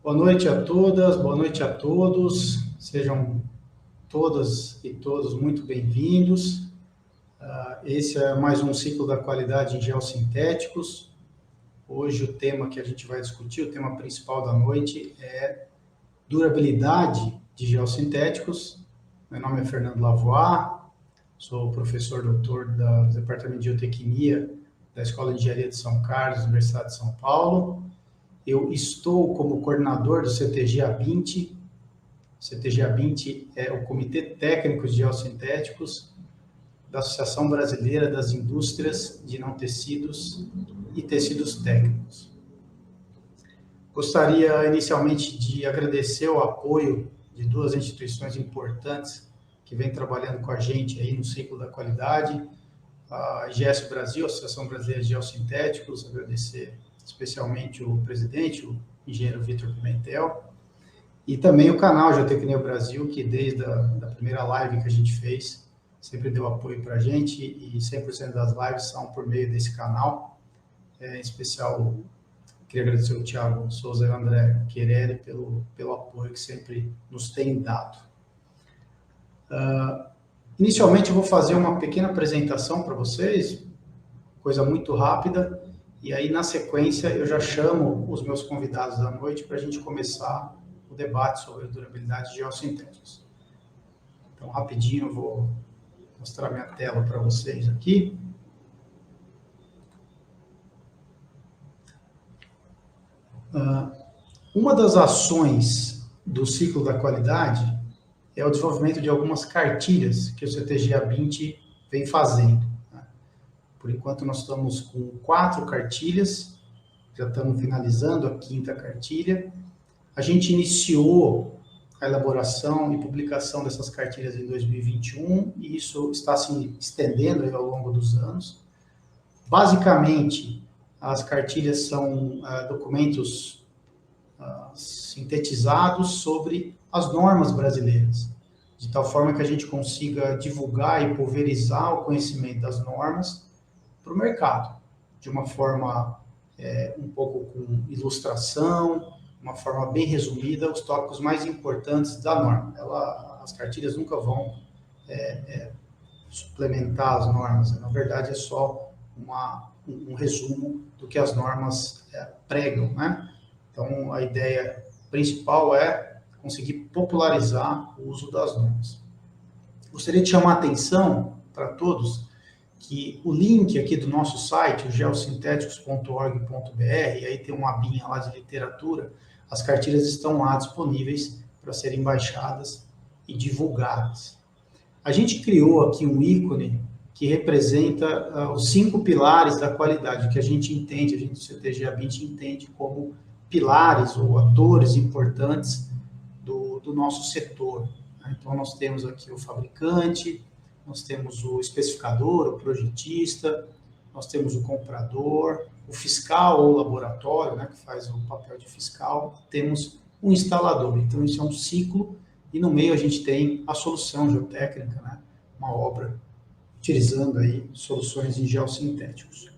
Boa noite a todas, boa noite a todos. Sejam todas e todos muito bem-vindos. Esse é mais um ciclo da qualidade em geossintéticos. Hoje o tema que a gente vai discutir, o tema principal da noite é durabilidade de geossintéticos. Meu nome é Fernando Lavoie, sou professor doutor do Departamento de Geotecnia da Escola de Engenharia de São Carlos, Universidade de São Paulo. Eu estou como coordenador do CTG A20. O CTG A20 é o Comitê Técnico de Geossintéticos da Associação Brasileira das Indústrias de Não Tecidos e Tecidos Técnicos. Gostaria inicialmente de agradecer o apoio de duas instituições importantes que vêm trabalhando com a gente aí no ciclo da qualidade, a IGS Brasil, Associação Brasileira de Geossintéticos, agradecer especialmente o presidente, o engenheiro Vitor Pimentel, e também o canal Geotecnia Brasil, que desde a primeira live que a gente fez, sempre deu apoio para a gente, e 100% das lives são por meio desse canal. Em especial, queria agradecer ao Thiago Souza e ao André Querelli pelo apoio que sempre nos têm dado. Inicialmente, eu vou fazer uma pequena apresentação para vocês, coisa muito rápida, e aí, na sequência, eu já chamo os meus convidados da noite para a gente começar o debate sobre a durabilidade de geossintéticos. Então, rapidinho, eu vou mostrar minha tela para vocês aqui. Uma das ações do ciclo da qualidade é o desenvolvimento de algumas cartilhas que o CTG A20 vem fazendo. Por enquanto, nós estamos com 4 cartilhas, já estamos finalizando a 5ª cartilha. A gente iniciou a elaboração e publicação dessas cartilhas em 2021, e isso está se estendendo ao longo dos anos. Basicamente, as cartilhas são documentos sintetizados sobre as normas brasileiras, de tal forma que a gente consiga divulgar e pulverizar o conhecimento das normas para o mercado, de uma forma um pouco com ilustração, uma forma bem resumida, os tópicos mais importantes da norma. As cartilhas nunca vão suplementar as normas, na verdade é só um resumo do que as normas pregam, né? Então, a ideia principal é conseguir popularizar o uso das normas. Gostaria de chamar a atenção para todos que o link aqui do nosso site, o geossintéticos.org.br, e aí tem uma abinha lá de literatura, as cartilhas estão lá disponíveis para serem baixadas e divulgadas. A gente criou aqui um ícone que representa os 5 pilares da qualidade, que a gente entende, a gente do CTG A20 entende como pilares ou atores importantes do nosso setor. Então, nós temos aqui o fabricante, nós temos o especificador, o projetista, nós temos o comprador, o fiscal ou laboratório, né, que faz o papel de fiscal, temos o instalador. Então, isso é um ciclo, e no meio a gente tem a solução geotécnica, né, uma obra utilizando aí soluções em geossintéticos.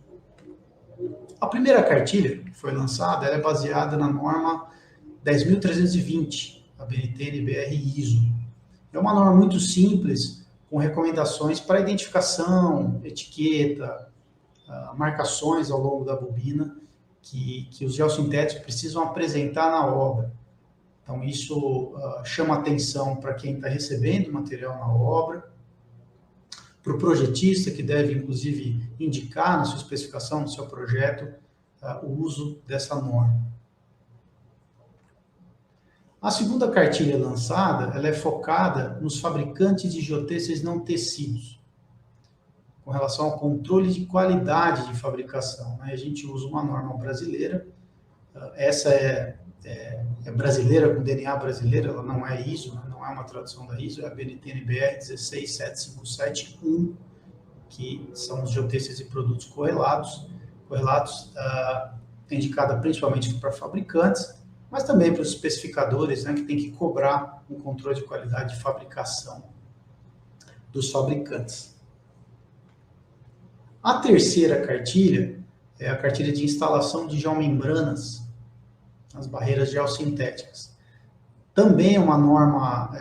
A primeira cartilha que foi lançada, ela é baseada na norma 10.320, a BNT-NBR ISO. É uma norma muito simples, com recomendações para identificação, etiqueta, marcações ao longo da bobina que os geossintéticos precisam apresentar na obra. Então, isso chama atenção para quem está recebendo o material na obra, para o projetista, que deve, inclusive, indicar na sua especificação, no seu projeto, o uso dessa norma. A segunda cartilha lançada, ela é focada nos fabricantes de geotêxteis não tecidos, com relação ao controle de qualidade de fabricação, né? A gente usa uma norma brasileira, essa é brasileira, com DNA brasileiro, ela não é ISO, né? Não é uma tradução da ISO, é a BNT-NBR 16757-1, que são os geotêxteis e produtos correlatos, indicada principalmente para fabricantes, mas também para os especificadores, né, que tem que cobrar um controle de qualidade de fabricação dos fabricantes. A terceira cartilha é a cartilha de instalação de geomembranas as barreiras geossintéticas. Também é uma norma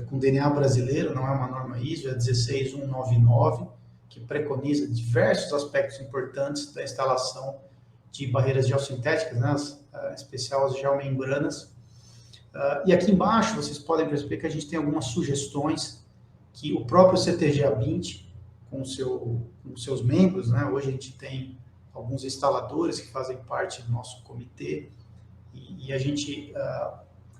com DNA brasileiro, não é uma norma ISO, é 16199, que preconiza diversos aspectos importantes da instalação de barreiras geossintéticas, né, em especial as geomembranas. E aqui embaixo vocês podem perceber que a gente tem algumas sugestões que o próprio CTG A20, com seus membros, né, hoje a gente tem alguns instaladores que fazem parte do nosso comitê, e a gente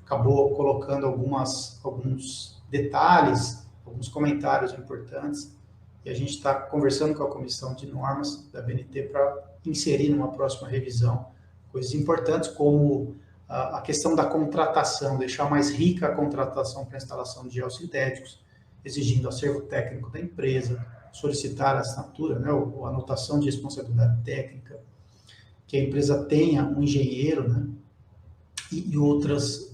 acabou colocando alguns detalhes, alguns comentários importantes, e a gente está conversando com a comissão de normas da ABNT para inserir numa próxima revisão coisas importantes como a questão da contratação, deixar mais rica a contratação para a instalação de geossintéticos, exigindo acervo técnico da empresa, solicitar a assinatura, né, ou anotação de responsabilidade técnica, que a empresa tenha um engenheiro, né, e outras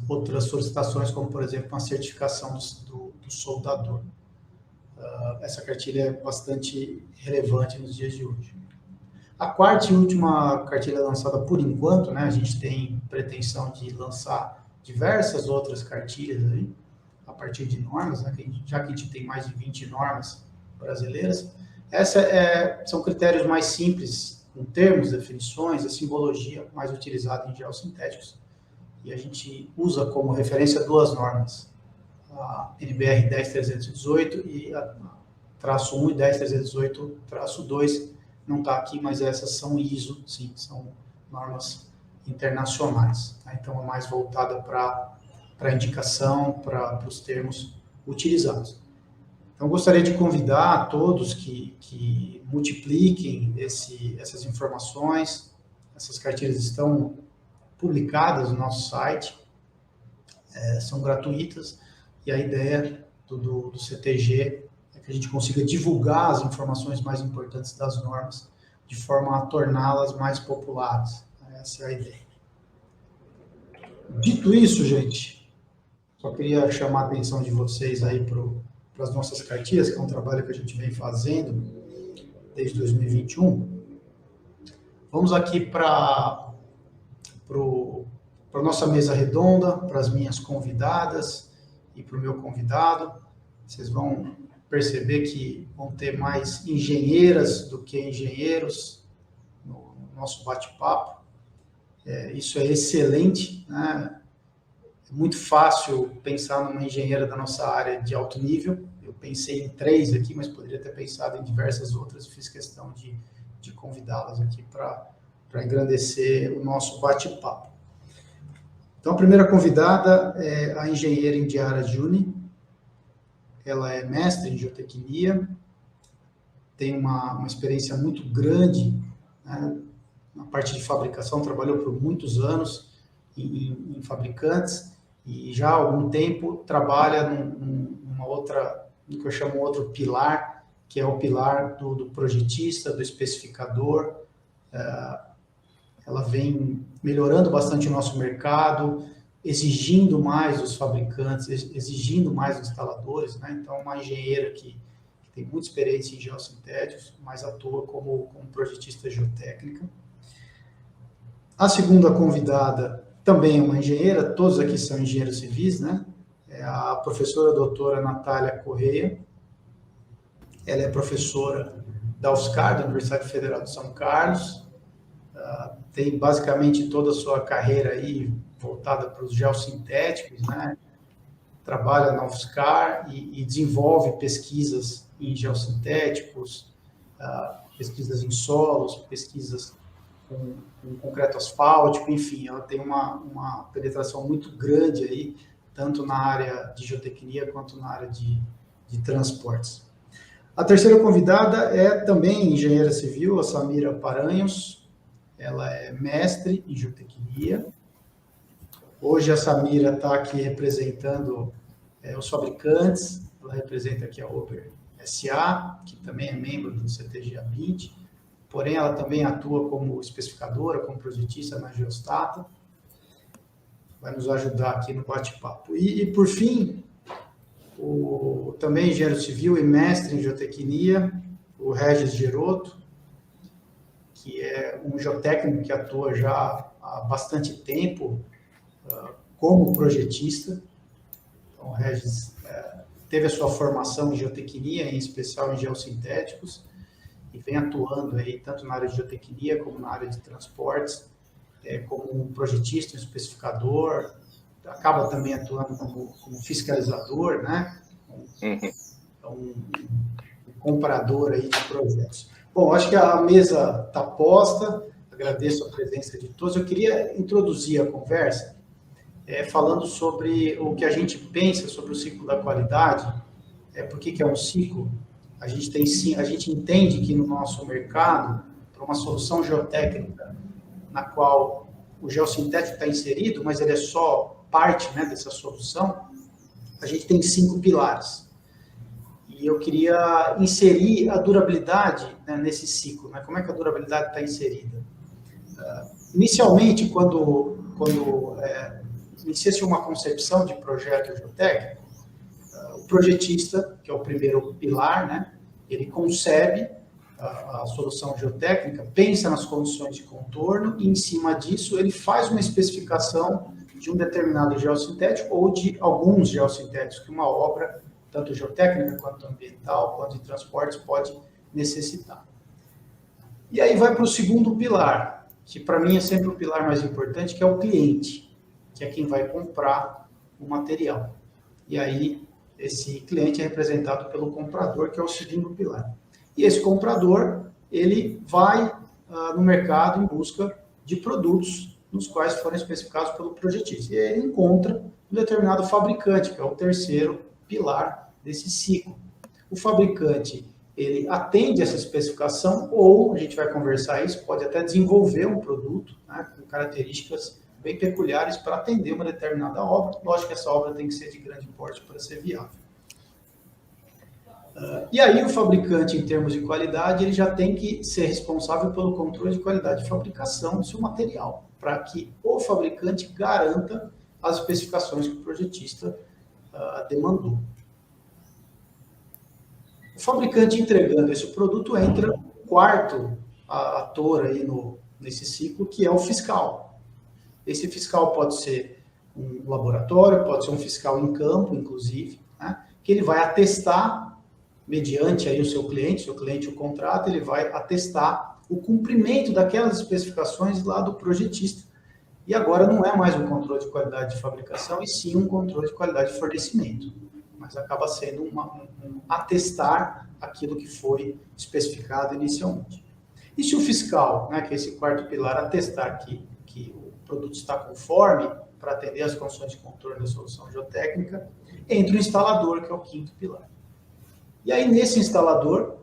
solicitações, como, por exemplo, uma certificação do soldador. Essa cartilha é bastante relevante nos dias de hoje. A quarta e última cartilha lançada por enquanto, né, a gente tem pretensão de lançar diversas outras cartilhas aí, a partir de normas, né, já que a gente tem mais de 20 normas brasileiras. São critérios mais simples, com termos, definições, a simbologia mais utilizada em geossintéticos. E a gente usa como referência duas normas, a NBR 10318 e a traço 1 e 10318 traço 2. Não está aqui, mas essas são ISO, sim, são normas internacionais. Tá? Então, é mais voltada para a indicação, para os termos utilizados. Então, gostaria de convidar a todos que multipliquem essas informações. Essas cartilhas estão publicadas no nosso site, são gratuitas, e a ideia do CTG é que a gente consiga divulgar as informações mais importantes das normas, de forma a torná-las mais populares. Essa é a ideia. Dito isso, gente, só queria chamar a atenção de vocês aí para as nossas cartilhas, que é um trabalho que a gente vem fazendo desde 2021. Vamos aqui para a nossa mesa redonda, para as minhas convidadas e para o meu convidado. Vocês vão perceber que vão ter mais engenheiras do que engenheiros no nosso bate-papo. Isso é excelente, né? É muito fácil pensar numa engenheira da nossa área de alto nível. Eu pensei em 3 aqui, mas poderia ter pensado em diversas outras e fiz questão de convidá-las aqui para engrandecer o nosso bate-papo. Então, a primeira convidada é a engenheira Indiara Juni. Ela é mestre em geotecnia, tem uma experiência muito grande, né, na parte de fabricação, trabalhou por muitos anos em fabricantes e já há algum tempo trabalha numa outra, no que eu chamo outro pilar, que é o pilar do projetista, do especificador. Ela vem melhorando bastante o nosso mercado, exigindo mais dos fabricantes, exigindo mais dos instaladores, né? Então, uma engenheira que tem muita experiência em geossintéticos, mas atua como projetista geotécnica. A segunda convidada também é uma engenheira, todos aqui são engenheiros civis, né? É a professora doutora Natália Correia. Ela é professora da UFSCar, da Universidade Federal de São Carlos. Tem basicamente toda a sua carreira aí voltada para os geossintéticos, né? Trabalha na UFSCar e desenvolve pesquisas em geossintéticos, pesquisas em solos, pesquisas com concreto asfáltico, enfim, ela tem uma penetração muito grande aí, tanto na área de geotecnia quanto na área de transportes. A terceira convidada é também engenheira civil, a Samira Paranhos. Ela é mestre em geotecnia. Hoje a Samira está aqui representando os fabricantes, ela representa aqui a Ober SA, que também é membro do CTG A20, porém ela também atua como especificadora, como projetista na Geostata, vai nos ajudar aqui no bate-papo. E por fim, também engenheiro civil e mestre em geotecnia, o Regis Geroto, que é um geotécnico que atua já há bastante tempo como projetista. Então, o Regis teve a sua formação em geotecnia, em especial em geossintéticos, e vem atuando aí tanto na área de geotecnia como na área de transportes, como um projetista, um especificador, acaba também atuando como fiscalizador, né? Então, um comprador aí de projetos. Bom, acho que a mesa está posta, agradeço a presença de todos. Eu queria introduzir a conversa falando sobre o que a gente pensa sobre o ciclo da qualidade. Por que é um ciclo? A gente entende que no nosso mercado, para uma solução geotécnica, na qual o geossintético está inserido, mas ele é só parte, né, dessa solução, a gente tem 5 pilares. E eu queria inserir a durabilidade, né, nesse ciclo. Né? Como é que a durabilidade está inserida? Inicialmente, quando inicia-se uma concepção de projeto geotécnico, o projetista, que é o primeiro pilar, né, ele concebe a solução geotécnica, pensa nas condições de contorno e, em cima disso, ele faz uma especificação de um determinado geossintético ou de alguns geossintéticos que uma obra, tanto geotécnica quanto ambiental, quanto de transportes, pode necessitar. E aí vai para o segundo pilar, que para mim é sempre o pilar mais importante, que é o cliente, que é quem vai comprar o material. E aí esse cliente é representado pelo comprador, que é o segundo pilar. E esse comprador, ele vai no mercado em busca de produtos nos quais foram especificados pelo projetista. E aí ele encontra um determinado fabricante, que é o terceiro pilar desse ciclo. O fabricante, ele atende essa especificação ou, a gente vai conversar isso, pode até desenvolver um produto, né, com características bem peculiares para atender uma determinada obra. Lógico que essa obra tem que ser de grande porte para ser viável. E aí o fabricante, em termos de qualidade, ele já tem que ser responsável pelo controle de qualidade de fabricação do seu material, para que o fabricante garanta as especificações que o projetista demandou. O fabricante entregando esse produto, entra o quarto ator aí nesse ciclo, que é o fiscal. Esse fiscal pode ser um laboratório, pode ser um fiscal em campo, inclusive, né, que ele vai atestar, mediante aí o seu cliente o contrata, ele vai atestar o cumprimento daquelas especificações lá do projetista. E agora não é mais um controle de qualidade de fabricação, e sim um controle de qualidade de fornecimento. Mas acaba sendo um atestar aquilo que foi especificado inicialmente. E se o fiscal, né, que é esse quarto pilar, atestar que o produto está conforme para atender as condições de contorno da solução geotécnica, entra o instalador, que é o quinto pilar. E aí, nesse instalador,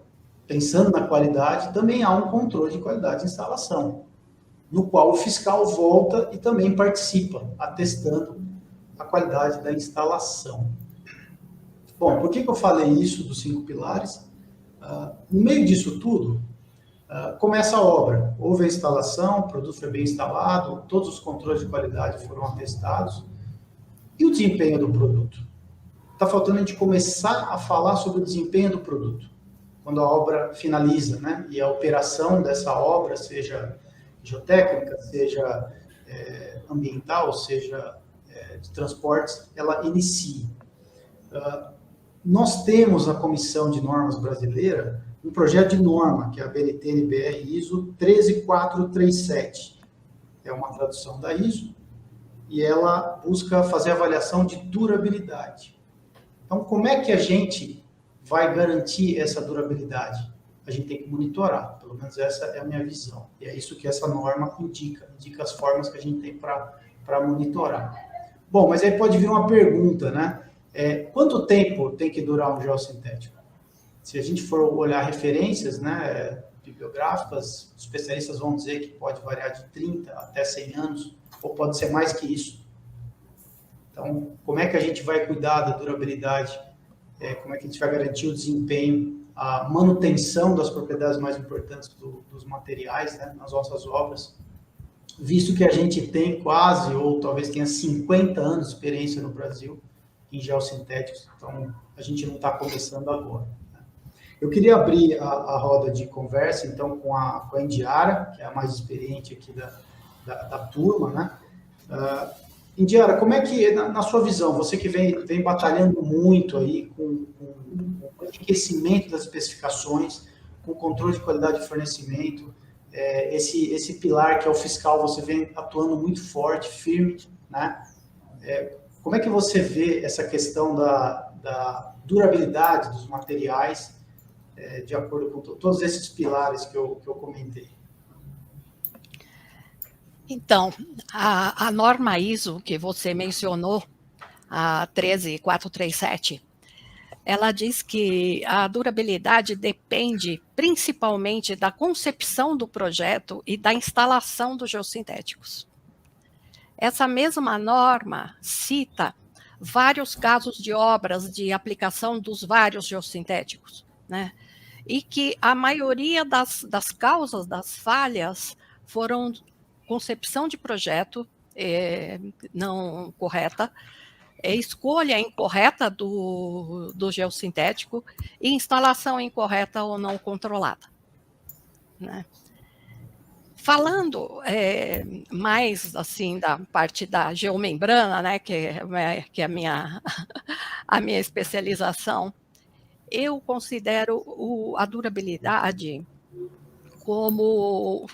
pensando na qualidade, também há um controle de qualidade de instalação, no qual o fiscal volta e também participa, atestando a qualidade da instalação. Bom, por que eu falei isso dos 5 pilares? No meio disso tudo, começa a obra. Houve a instalação, o produto foi bem instalado, todos os controles de qualidade foram atestados. E o desempenho do produto? Está faltando a gente começar a falar sobre o desempenho do produto, quando a obra finaliza, né? E a operação dessa obra, seja geotécnica, seja ambiental, seja de transportes, ela inicia. Nós temos na Comissão de Normas Brasileira um projeto de norma, que é a BNT-NBR ISO 13437. É uma tradução da ISO, e ela busca fazer avaliação de durabilidade. Então, como é que a gente vai garantir essa durabilidade? A gente tem que monitorar, pelo menos essa é a minha visão. E é isso que essa norma indica as formas que a gente tem para monitorar. Bom, mas aí pode vir uma pergunta, né? Quanto tempo tem que durar um geossintético? Se a gente for olhar referências, né, bibliográficas, os especialistas vão dizer que pode variar de 30 até 100 anos, ou pode ser mais que isso. Então, como é que a gente vai cuidar da durabilidade? Como é que a gente vai garantir o desempenho, a manutenção das propriedades mais importantes dos materiais, né, nas nossas obras? Visto que a gente tem quase, ou talvez tenha 50 anos de experiência no Brasil em geossintéticos, então a gente não está começando agora. Né? Eu queria abrir a roda de conversa, então, com a Indiara, que é a mais experiente aqui da turma, né? Indiara, como é que, na sua visão, você que vem batalhando muito aí com o enriquecimento das especificações, com o controle de qualidade de fornecimento, esse pilar que é o fiscal, você vem atuando muito forte, firme, né? Como é que você vê essa questão da durabilidade dos materiais, de acordo com todos esses pilares que eu comentei? Então, a norma ISO que você mencionou, a 13437, ela diz que a durabilidade depende principalmente da concepção do projeto e da instalação dos geossintéticos. Essa mesma norma cita vários casos de obras de aplicação dos vários geossintéticos, né? E que a maioria das causas das falhas foram concepção de projeto não correta, escolha incorreta do geossintético e instalação incorreta ou não controlada, né? Falando mais assim da parte da geomembrana, né, que é a minha especialização, eu considero a durabilidade como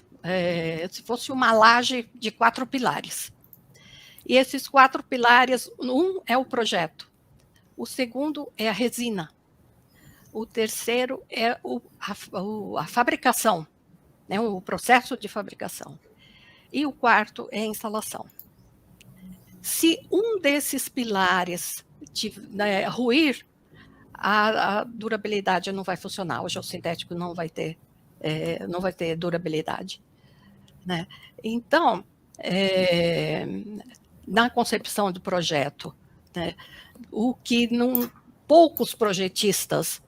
se fosse uma laje de 4 pilares. E esses 4 pilares, um é o projeto, o segundo é a resina, o terceiro é a fabricação, né, o processo de fabricação, e o quarto é a instalação. Se um desses pilares ruir, a durabilidade não vai funcionar, o geossintético não vai ter durabilidade, né? Então, na concepção do projeto, né, o que poucos projetistas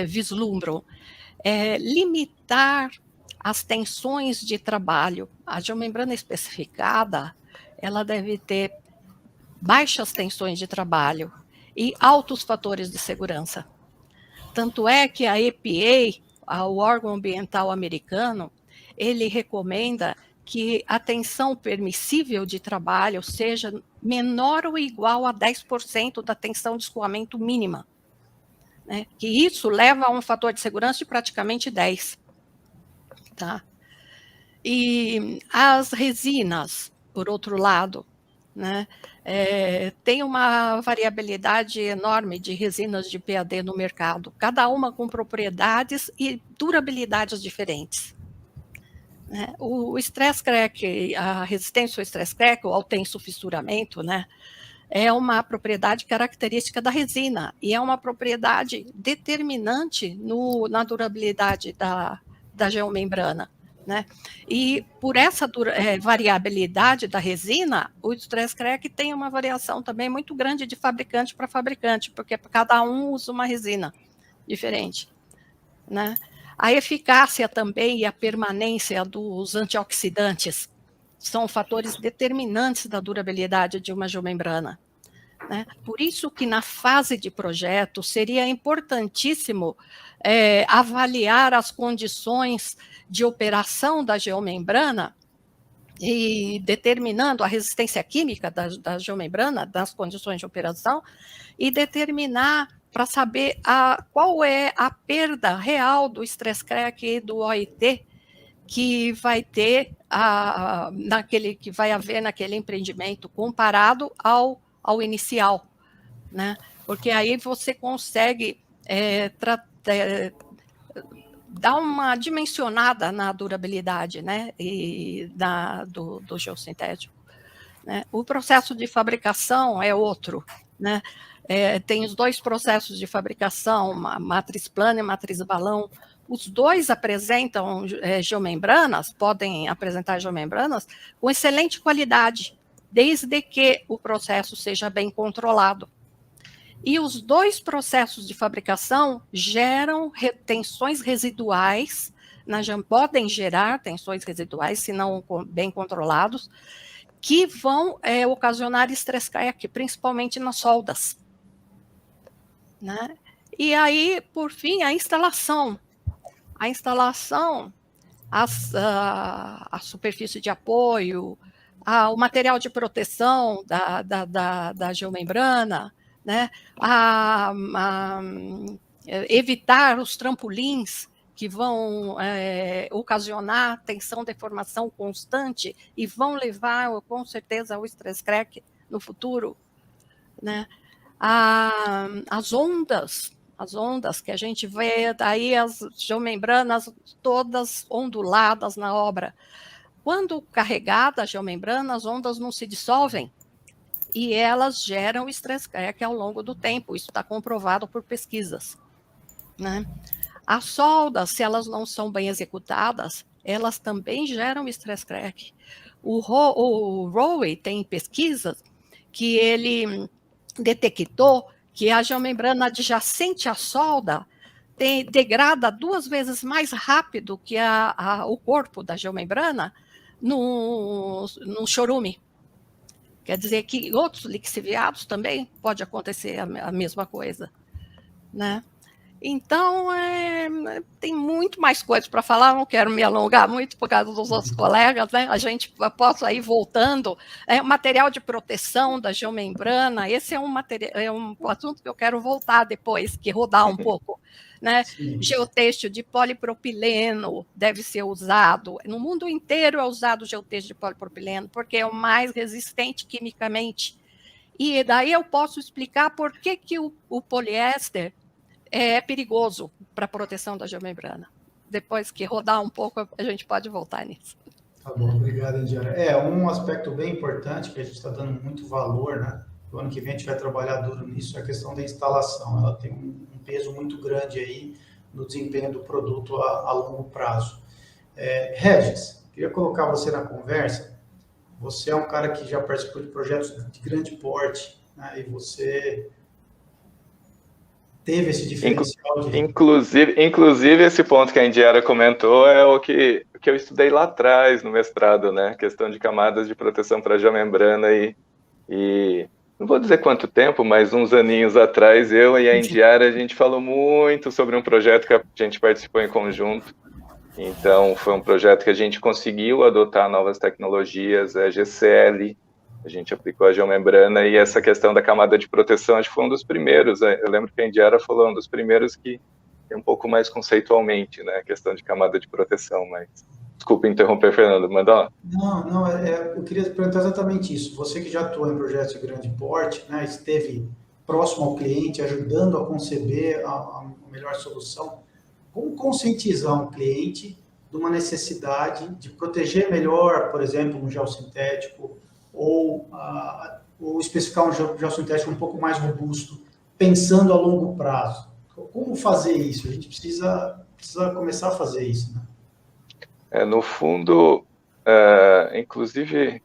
vislumbram é limitar as tensões de trabalho. A geomembrana especificada, ela deve ter baixas tensões de trabalho e altos fatores de segurança. Tanto é que a EPA, o órgão ambiental americano, ele recomenda que a tensão permissível de trabalho seja menor ou igual a 10% da tensão de escoamento mínima, né? Que isso leva a um fator de segurança de praticamente 10. Tá? E as resinas, por outro lado, né, tem uma variabilidade enorme de resinas de PAD no mercado, cada uma com propriedades e durabilidades diferentes. Né? O stress crack, a resistência ao stress crack, ou ao tenso fissuramento, né, é uma propriedade característica da resina e é uma propriedade determinante na durabilidade da geomembrana. Né? E por essa variabilidade da resina, o stress crack tem uma variação também muito grande de fabricante para fabricante, porque cada um usa uma resina diferente. Né? A eficácia também e a permanência dos antioxidantes são fatores determinantes da durabilidade de uma geomembrana. Né? Por isso que na fase de projeto seria importantíssimo avaliar as condições de operação da geomembrana e determinando a resistência química da geomembrana, das condições de operação, e determinar para saber qual é a perda real do stress crack e do OIT que vai ter que vai haver naquele empreendimento comparado ao inicial, né? Porque aí você consegue dar uma dimensionada na durabilidade, né? Do geossintético. Né? O processo de fabricação é outro, né? Tem os dois processos de fabricação, matriz plana e matriz balão. Os dois apresentam geomembranas, podem apresentar geomembranas com excelente qualidade, desde que o processo seja bem controlado. E os dois processos de fabricação geram tensões residuais, podem gerar tensões residuais, se não bem controlados, que vão ocasionar estresse crack, principalmente nas soldas. Né? E aí, por fim, a instalação. A superfície de apoio, o material de proteção da geomembrana, né? Evitar os trampolins que vão ocasionar tensão, deformação constante e vão levar, com certeza, ao stress crack no futuro, né? As ondas que a gente vê, daí as geomembranas todas onduladas na obra. Quando carregada a geomembrana, as ondas não se dissolvem e elas geram stress crack ao longo do tempo. Isso está comprovado por pesquisas, né? As soldas, se elas não são bem executadas, elas também geram stress crack. O Rowe tem pesquisas que ele detectou que a geomembrana adjacente à solda degrada 2 vezes mais rápido que o corpo da geomembrana no chorume. Quer dizer que outros lixiviados também pode acontecer a mesma coisa, né? Então, tem muito mais coisas para falar, não quero me alongar muito por causa dos outros colegas, né? A gente possa ir voltando. Material de proteção da geomembrana, esse é um assunto que eu quero voltar depois, que rodar um pouco, né? Geotêxtil de polipropileno deve ser usado. No mundo inteiro é usado geotêxtil de polipropileno, porque é o mais resistente quimicamente. E daí eu posso explicar por que o poliéster é perigoso para a proteção da geomembrana. Depois que rodar um pouco, a gente pode voltar nisso. Tá bom, obrigado, Indiara. Um aspecto bem importante que a gente está dando muito valor, né? O ano que vem a gente vai trabalhar duro nisso, é a questão da instalação. Ela tem um peso muito grande aí no desempenho do produto a longo prazo. Regis, queria colocar você na conversa. Você é um cara que já participou de projetos de grande porte, né? E você teve esse diferencial de... Inclusive, esse ponto que a Indiara comentou é o que eu estudei lá atrás no mestrado, né? Questão de camadas de proteção para a geomembrana e não vou dizer quanto tempo, mas uns aninhos atrás, eu e a Indiara, a gente falou muito sobre um projeto que a gente participou em conjunto. Então, foi um projeto que a gente conseguiu adotar novas tecnologias, GCL, a gente aplicou a geomembrana e essa questão da camada de proteção, acho que foi um dos primeiros, eu lembro que a Indiara falou, um dos primeiros que é um pouco mais conceitualmente, né, a questão de camada de proteção, mas desculpa interromper, Fernando, manda lá. Não, eu queria perguntar exatamente isso, você que já atuou em projetos de grande porte, né, esteve próximo ao cliente, ajudando a conceber a melhor solução, como conscientizar um cliente de uma necessidade de proteger melhor, por exemplo, um gel sintético, ou especificar um gel sintético um pouco mais robusto, pensando a longo prazo. Como fazer isso? A gente precisa começar a fazer isso, né? No fundo, inclusive,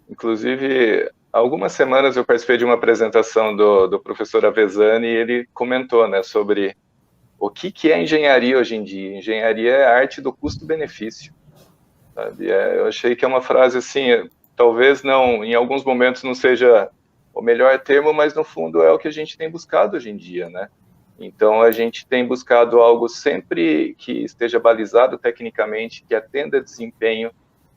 algumas semanas eu participei de uma apresentação do professor Avezzani e ele comentou, né, sobre o que é engenharia hoje em dia. Engenharia é a arte do custo-benefício, sabe? Eu achei que é uma frase assim, talvez não, em alguns momentos não seja o melhor termo, mas no fundo é o que a gente tem buscado hoje em dia, né? Então a gente tem buscado algo sempre que esteja balizado tecnicamente, que atenda desempenho,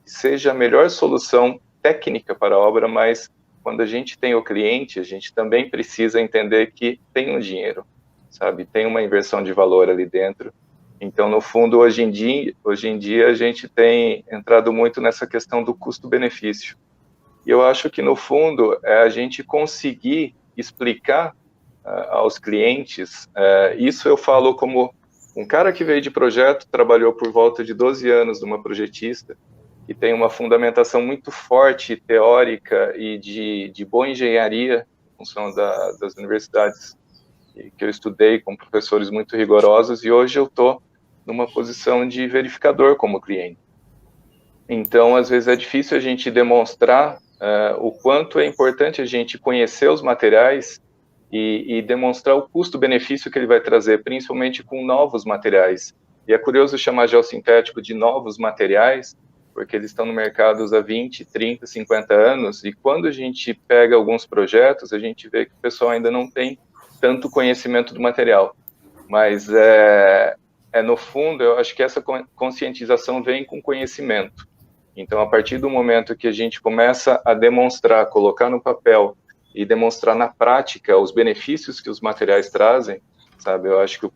que seja a melhor solução técnica para a obra, mas quando a gente tem o cliente, a gente também precisa entender que tem um dinheiro, sabe? Tem uma inversão de valor ali dentro. Então, no fundo, hoje em dia a gente tem entrado muito nessa questão do custo-benefício. E eu acho que, no fundo, a gente conseguir explicar aos clientes, isso eu falo como um cara que veio de projeto, trabalhou por volta de 12 anos numa projetista, que tem uma fundamentação muito forte, teórica e de boa engenharia, em função das universidades que eu estudei com professores muito rigorosos, e hoje eu estou numa posição de verificador como cliente. Então, às vezes é difícil a gente demonstrar o quanto é importante a gente conhecer os materiais e demonstrar o custo-benefício que ele vai trazer, principalmente com novos materiais. E é curioso chamar geossintético de novos materiais, porque eles estão no mercado há 20, 30, 50 anos, e quando a gente pega alguns projetos, a gente vê que o pessoal ainda não tem tanto conhecimento do material. Mas, no fundo, eu acho que essa conscientização vem com conhecimento. Então, a partir do momento que a gente começa a demonstrar, colocar no papel e demonstrar na prática os benefícios que os materiais trazem, sabe, eu acho que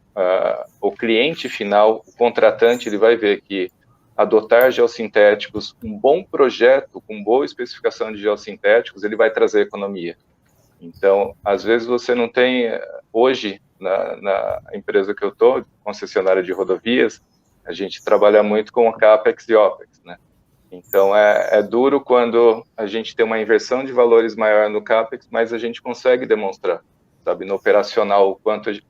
o cliente final, o contratante, ele vai ver que adotar geossintéticos, um bom projeto com boa especificação de geossintéticos, ele vai trazer economia. Então, às vezes você não tem, hoje, na empresa que eu estou, concessionária de rodovias, a gente trabalha muito com CAPEX e OPEX, né? Então, é duro quando a gente tem uma inversão de valores maior no CAPEX, mas a gente consegue demonstrar, sabe, no operacional,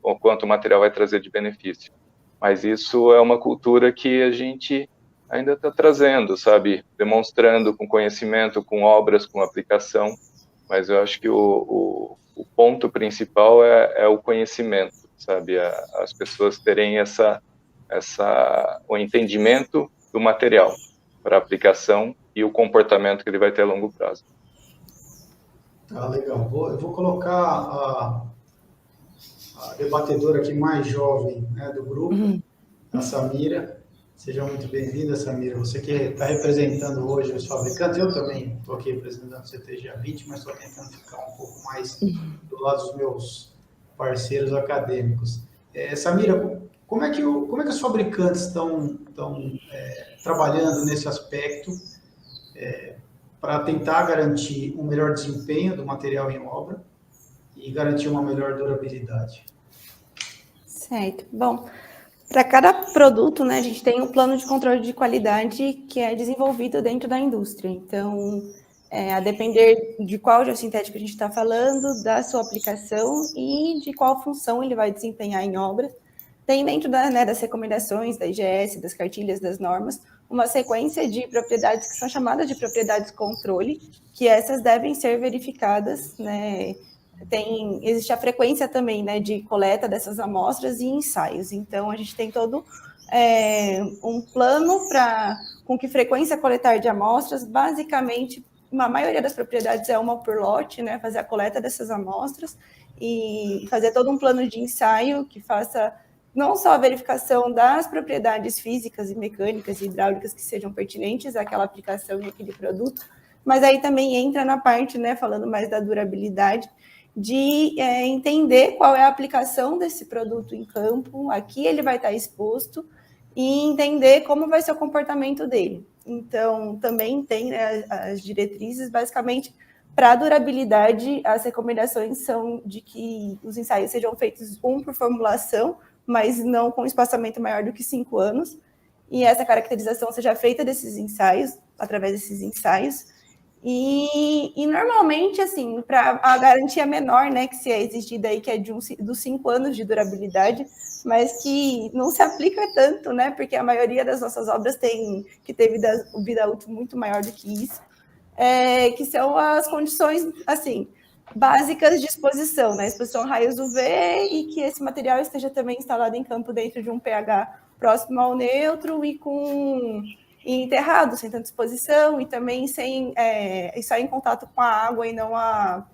o quanto o material vai trazer de benefício. Mas isso é uma cultura que a gente ainda está trazendo, sabe, demonstrando com conhecimento, com obras, com aplicação, mas eu acho que o ponto principal é o conhecimento, sabe, as pessoas terem o entendimento do material para aplicação e o comportamento que ele vai ter a longo prazo. Tá, legal. Eu vou colocar a debatedora aqui mais jovem, né, do grupo, a Samira. Seja muito bem-vinda, Samira. Você que está representando hoje os fabricantes, eu também estou aqui representando o CTG-A20, mas estou tentando ficar um pouco mais do lado dos meus parceiros acadêmicos. Samira, como é que os fabricantes estão trabalhando nesse aspecto para tentar garantir um melhor desempenho do material em obra e garantir uma melhor durabilidade? Certo. Bom, para cada produto, né, a gente tem um plano de controle de qualidade que é desenvolvido dentro da indústria. Então, a depender de qual geossintético a gente está falando, da sua aplicação e de qual função ele vai desempenhar em obra, tem dentro das recomendações da IGS, das cartilhas, das normas, uma sequência de propriedades que são chamadas de propriedades controle, que essas devem ser verificadas, né? Existe a frequência também, né, de coleta dessas amostras e ensaios. Então, a gente tem todo um plano com que frequência coletar de amostras. Basicamente, a maioria das propriedades é uma por lote, né, fazer a coleta dessas amostras e fazer todo um plano de ensaio que faça não só a verificação das propriedades físicas e mecânicas e hidráulicas que sejam pertinentes àquela aplicação e àquele produto, mas aí também entra na parte, né, falando mais da durabilidade, de entender qual é a aplicação desse produto em campo, aqui ele vai estar exposto, e entender como vai ser o comportamento dele. Então, também tem, né, as diretrizes, basicamente, para a durabilidade, as recomendações são de que os ensaios sejam feitos um por formulação, mas não com espaçamento maior do que 5 anos, e essa caracterização seja feita desses ensaios, através desses ensaios, e normalmente, assim, para a garantia menor, né, que se é exigida aí, que é dos 5 anos de durabilidade, mas que não se aplica tanto, né, porque a maioria das nossas obras que ter vida útil muito maior do que isso, que são as condições, assim, básicas de exposição, né, exposição a raios UV e que esse material esteja também instalado em campo dentro de um pH próximo ao neutro e enterrado, sem tanta exposição, e também sem estar em contato com a água e não a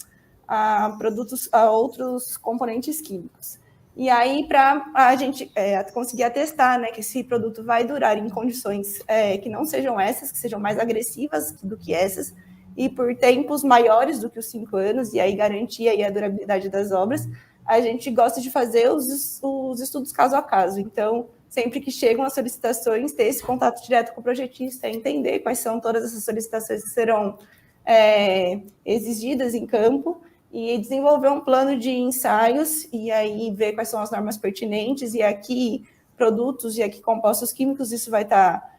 outros componentes químicos. E aí, para a gente conseguir atestar, né, que esse produto vai durar em condições que não sejam essas, que sejam mais agressivas do que essas, e por tempos maiores do que os 5 anos, e aí garantir aí a durabilidade das obras, a gente gosta de fazer os estudos caso a caso. Então, sempre que chegam as solicitações, ter esse contato direto com o projetista, entender quais são todas essas solicitações que serão exigidas em campo e desenvolver um plano de ensaios e aí ver quais são as normas pertinentes e aqui produtos e aqui compostos químicos, isso vai estar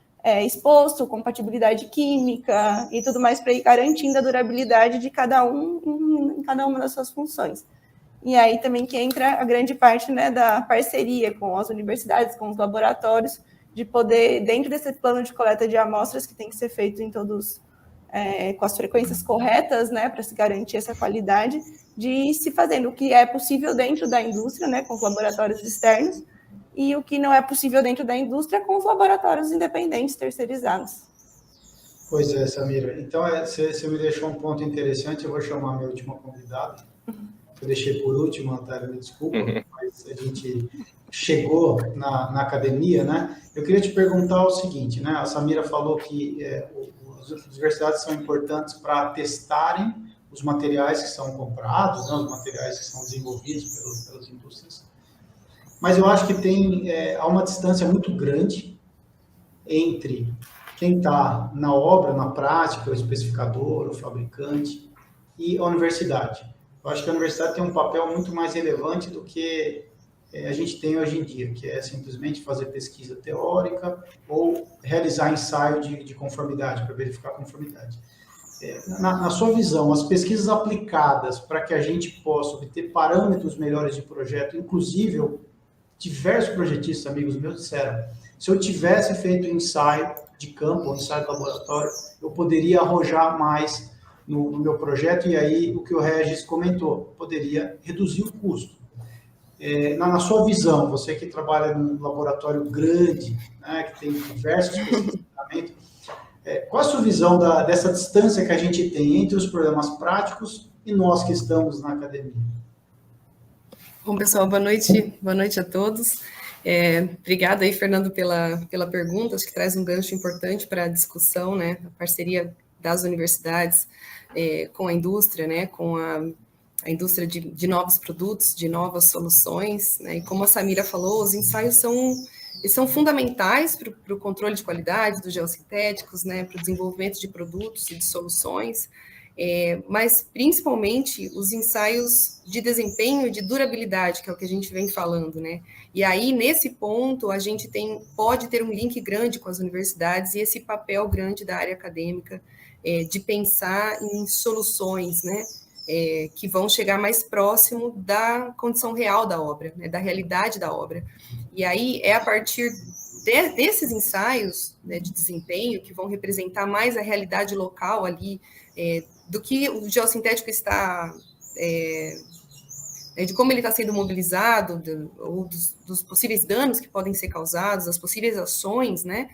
exposto, compatibilidade química e tudo mais para ir garantindo a durabilidade de cada em cada uma das suas funções. E aí também que entra a grande parte, né, da parceria com as universidades, com os laboratórios, de poder, dentro desse plano de coleta de amostras, que tem que ser feito em todos, com as frequências corretas, né, para se garantir essa qualidade, de se fazendo o que é possível dentro da indústria, né, com os laboratórios externos, e o que não é possível dentro da indústria com os laboratórios independentes terceirizados. Pois é, Samira. Então, você me deixou um ponto interessante, eu vou chamar minha última convidada. Eu deixei por último, Natália, me desculpa, mas a gente chegou na academia, né? Eu queria te perguntar o seguinte, né? A Samira falou que as universidades são importantes para testarem os materiais que são comprados, né, os materiais que são desenvolvidos pelas indústrias. Mas eu acho que há uma distância muito grande entre quem está na obra, na prática, o especificador, o fabricante, e a universidade. Eu acho que a universidade tem um papel muito mais relevante do que a gente tem hoje em dia, que é simplesmente fazer pesquisa teórica ou realizar ensaio de conformidade, para verificar a conformidade. Na sua visão, as pesquisas aplicadas para que a gente possa obter parâmetros melhores de projeto, inclusive, diversos projetistas, amigos meus, disseram, se eu tivesse feito ensaio de campo, ou ensaio de laboratório, eu poderia arrojar mais no meu projeto, e aí o que o Regis comentou, poderia reduzir o custo. Na sua visão, você que trabalha num laboratório grande, né, que tem diversos especificamentos, qual a sua visão dessa distância que a gente tem entre os problemas práticos e nós que estamos na academia? Bom, pessoal, boa noite a todos. Obrigada aí, Fernando, pela pergunta, acho que traz um gancho importante para a discussão, né, a parceria das universidades com a indústria, né, com a indústria de novos produtos, de novas soluções, né, e como a Samira falou, os ensaios são fundamentais para o controle de qualidade dos geossintéticos, né, para o desenvolvimento de produtos e de soluções, mas principalmente os ensaios de desempenho e de durabilidade, que é o que a gente vem falando, né? E aí, nesse ponto, a gente pode ter um link grande com as universidades e esse papel grande da área acadêmica de pensar em soluções, né? Que vão chegar mais próximo da condição real da obra, né? Da realidade da obra. E aí, é a partir desses ensaios, né, de desempenho, que vão representar mais a realidade local ali, do que o geossintético está, de como ele está sendo mobilizado, ou dos possíveis danos que podem ser causados, das possíveis ações, né?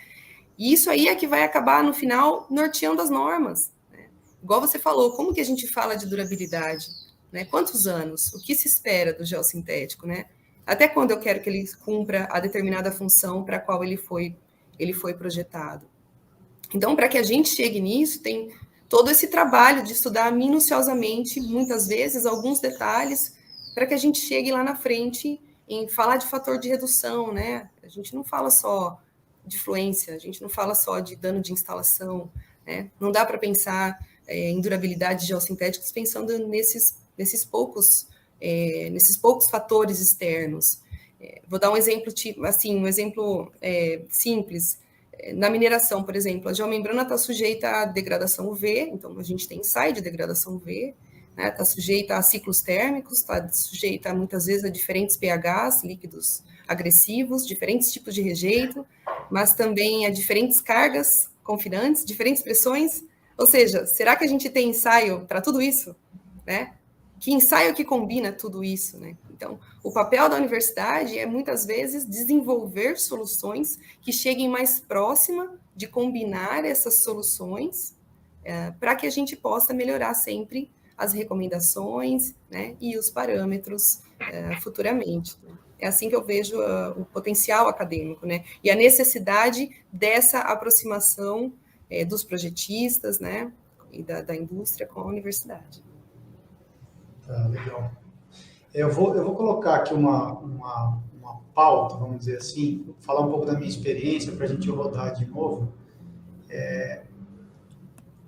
E isso aí é que vai acabar, no final, norteando as normas. Né? Igual você falou, como que a gente fala de durabilidade? Né? Quantos anos? O que se espera do geossintético, né? Até quando eu quero que ele cumpra a determinada função para a qual ele foi projetado? Então, para que a gente chegue nisso, tem todo esse trabalho de estudar minuciosamente, muitas vezes, alguns detalhes, para que a gente chegue lá na frente em falar de fator de redução, né? A gente não fala só de fluência, a gente não fala só de dano de instalação, né? Não dá para pensar em durabilidade de geossintéticos pensando nesses poucos fatores externos. Vou dar um exemplo, simples. Na mineração, por exemplo, a geomembrana está sujeita à degradação UV, então a gente tem ensaio de degradação UV, né? Está sujeita a ciclos térmicos, está sujeita muitas vezes a diferentes pHs, líquidos agressivos, diferentes tipos de rejeito, mas também a diferentes cargas confinantes, diferentes pressões. Ou seja, será que a gente tem ensaio para tudo isso? Né? Que ensaio que combina tudo isso, né? Então, o papel da universidade é, muitas vezes, desenvolver soluções que cheguem mais próxima de combinar essas soluções para que a gente possa melhorar sempre as recomendações, né, e os parâmetros futuramente. Né? É assim que eu vejo o potencial acadêmico, né? E a necessidade dessa aproximação dos projetistas, né, e da indústria com a universidade. Tá, legal. Eu vou colocar aqui uma pauta, vamos dizer assim, falar um pouco da minha experiência para a gente rodar de novo.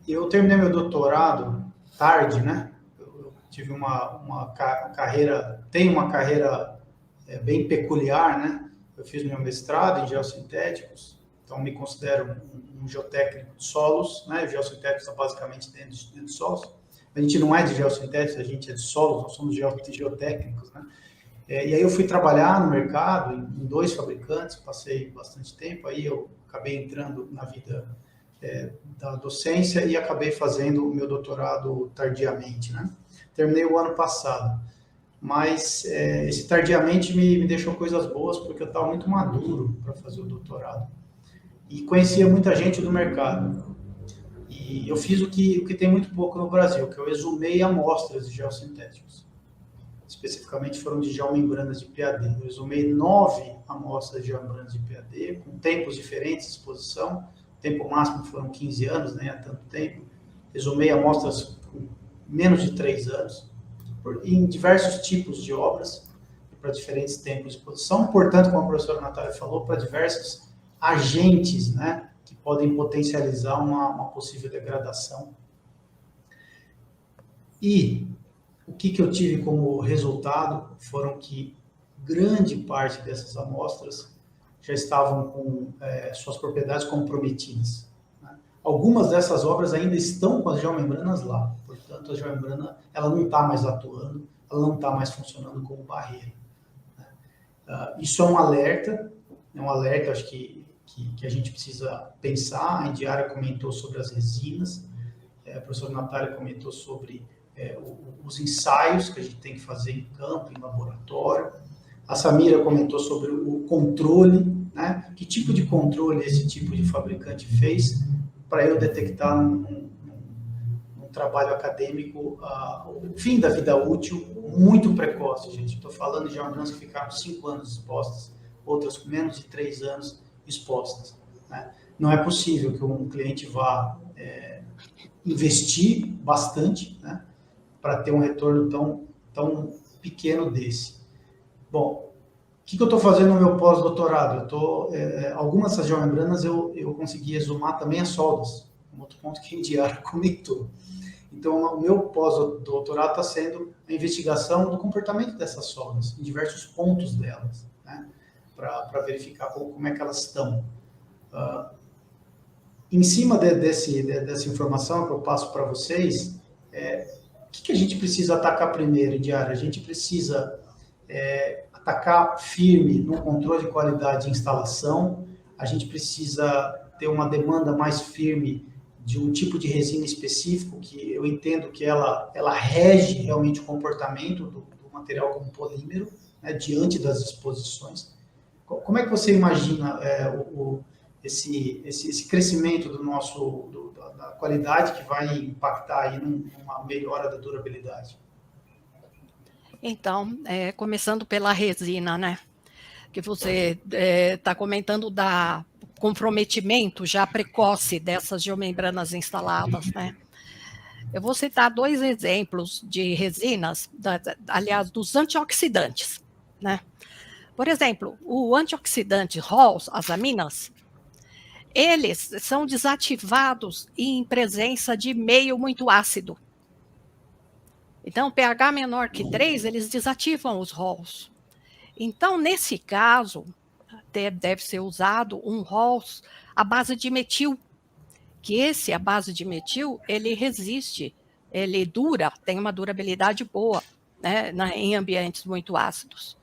Eu terminei meu doutorado tarde, né? Eu tive uma carreira, tenho uma carreira bem peculiar, né? Eu fiz meu mestrado em geossintéticos, então me considero um geotécnico de solos, né? O geossintético está basicamente dentro de solos. A gente não é de geossintéticos, a gente é de solos, nós somos geotécnicos, né? E aí eu fui trabalhar no mercado em 2 fabricantes, passei bastante tempo, aí eu acabei entrando na vida da docência e acabei fazendo o meu doutorado tardiamente, né? Terminei o ano passado, mas esse tardiamente me deixou coisas boas, porque eu estava muito maduro para fazer o doutorado. E conhecia muita gente do mercado. E eu fiz o que tem muito pouco no Brasil, que eu exumei amostras de geossintéticos. Especificamente foram de geomembranas de PAD. Eu exumei 9 amostras de geomembranas de PAD, com tempos diferentes de exposição, tempo máximo foram 15 anos, nem há tanto tempo. Exumei amostras com menos de 3 anos, em diversos tipos de obras, para diferentes tempos de exposição. Portanto, como a professora Natália falou, para diversos agentes, né, que podem potencializar uma possível degradação. E o que eu tive como resultado foram que grande parte dessas amostras já estavam com suas propriedades comprometidas. Né? Algumas dessas obras ainda estão com as geomembranas lá, portanto, a geomembrana ela não está mais atuando, ela não está mais funcionando como barreira. Né? Isso é um alerta, acho que a gente precisa pensar. A Indiara comentou sobre as resinas, a professora Natália comentou sobre os ensaios que a gente tem que fazer em campo, em laboratório. A Samira comentou sobre o controle, né? Que tipo de controle esse tipo de fabricante fez para eu detectar num trabalho acadêmico o fim da vida útil muito precoce, gente. Estou falando de geomembranas que ficaram 5 anos expostas, outras com menos de 3 anos expostas. Né? Não é possível que um cliente vá investir bastante, né, para ter um retorno tão pequeno desse. Bom, o que eu estou fazendo no meu pós-doutorado? Algumas dessas geomembranas eu consegui exumar também as soldas, um outro ponto que a Indiara comentou. Então, o meu pós-doutorado está sendo a investigação do comportamento dessas soldas, em diversos pontos delas, né, para verificar como é que elas estão. Em cima dessa informação que eu passo para vocês, o que a gente precisa atacar primeiro, Indiara? A gente precisa atacar firme no controle de qualidade de instalação, a gente precisa ter uma demanda mais firme de um tipo de resina específico, que eu entendo que ela rege realmente o comportamento do material como polímero, né, diante das exposições. Como é que você imagina esse crescimento da qualidade que vai impactar aí numa melhora da durabilidade? Então, começando pela resina, né? Que você está comentando da comprometimento já precoce dessas geomembranas instaladas, né? Eu vou citar 2 exemplos de resinas, aliás, dos antioxidantes, né? Por exemplo, o antioxidante Halls, as aminas, eles são desativados em presença de meio muito ácido. Então, pH menor que 3, eles desativam os Halls. Então, nesse caso, deve ser usado um Halls à base de metil, que à base de metil, ele resiste, ele dura, tem uma durabilidade boa, né, em ambientes muito ácidos.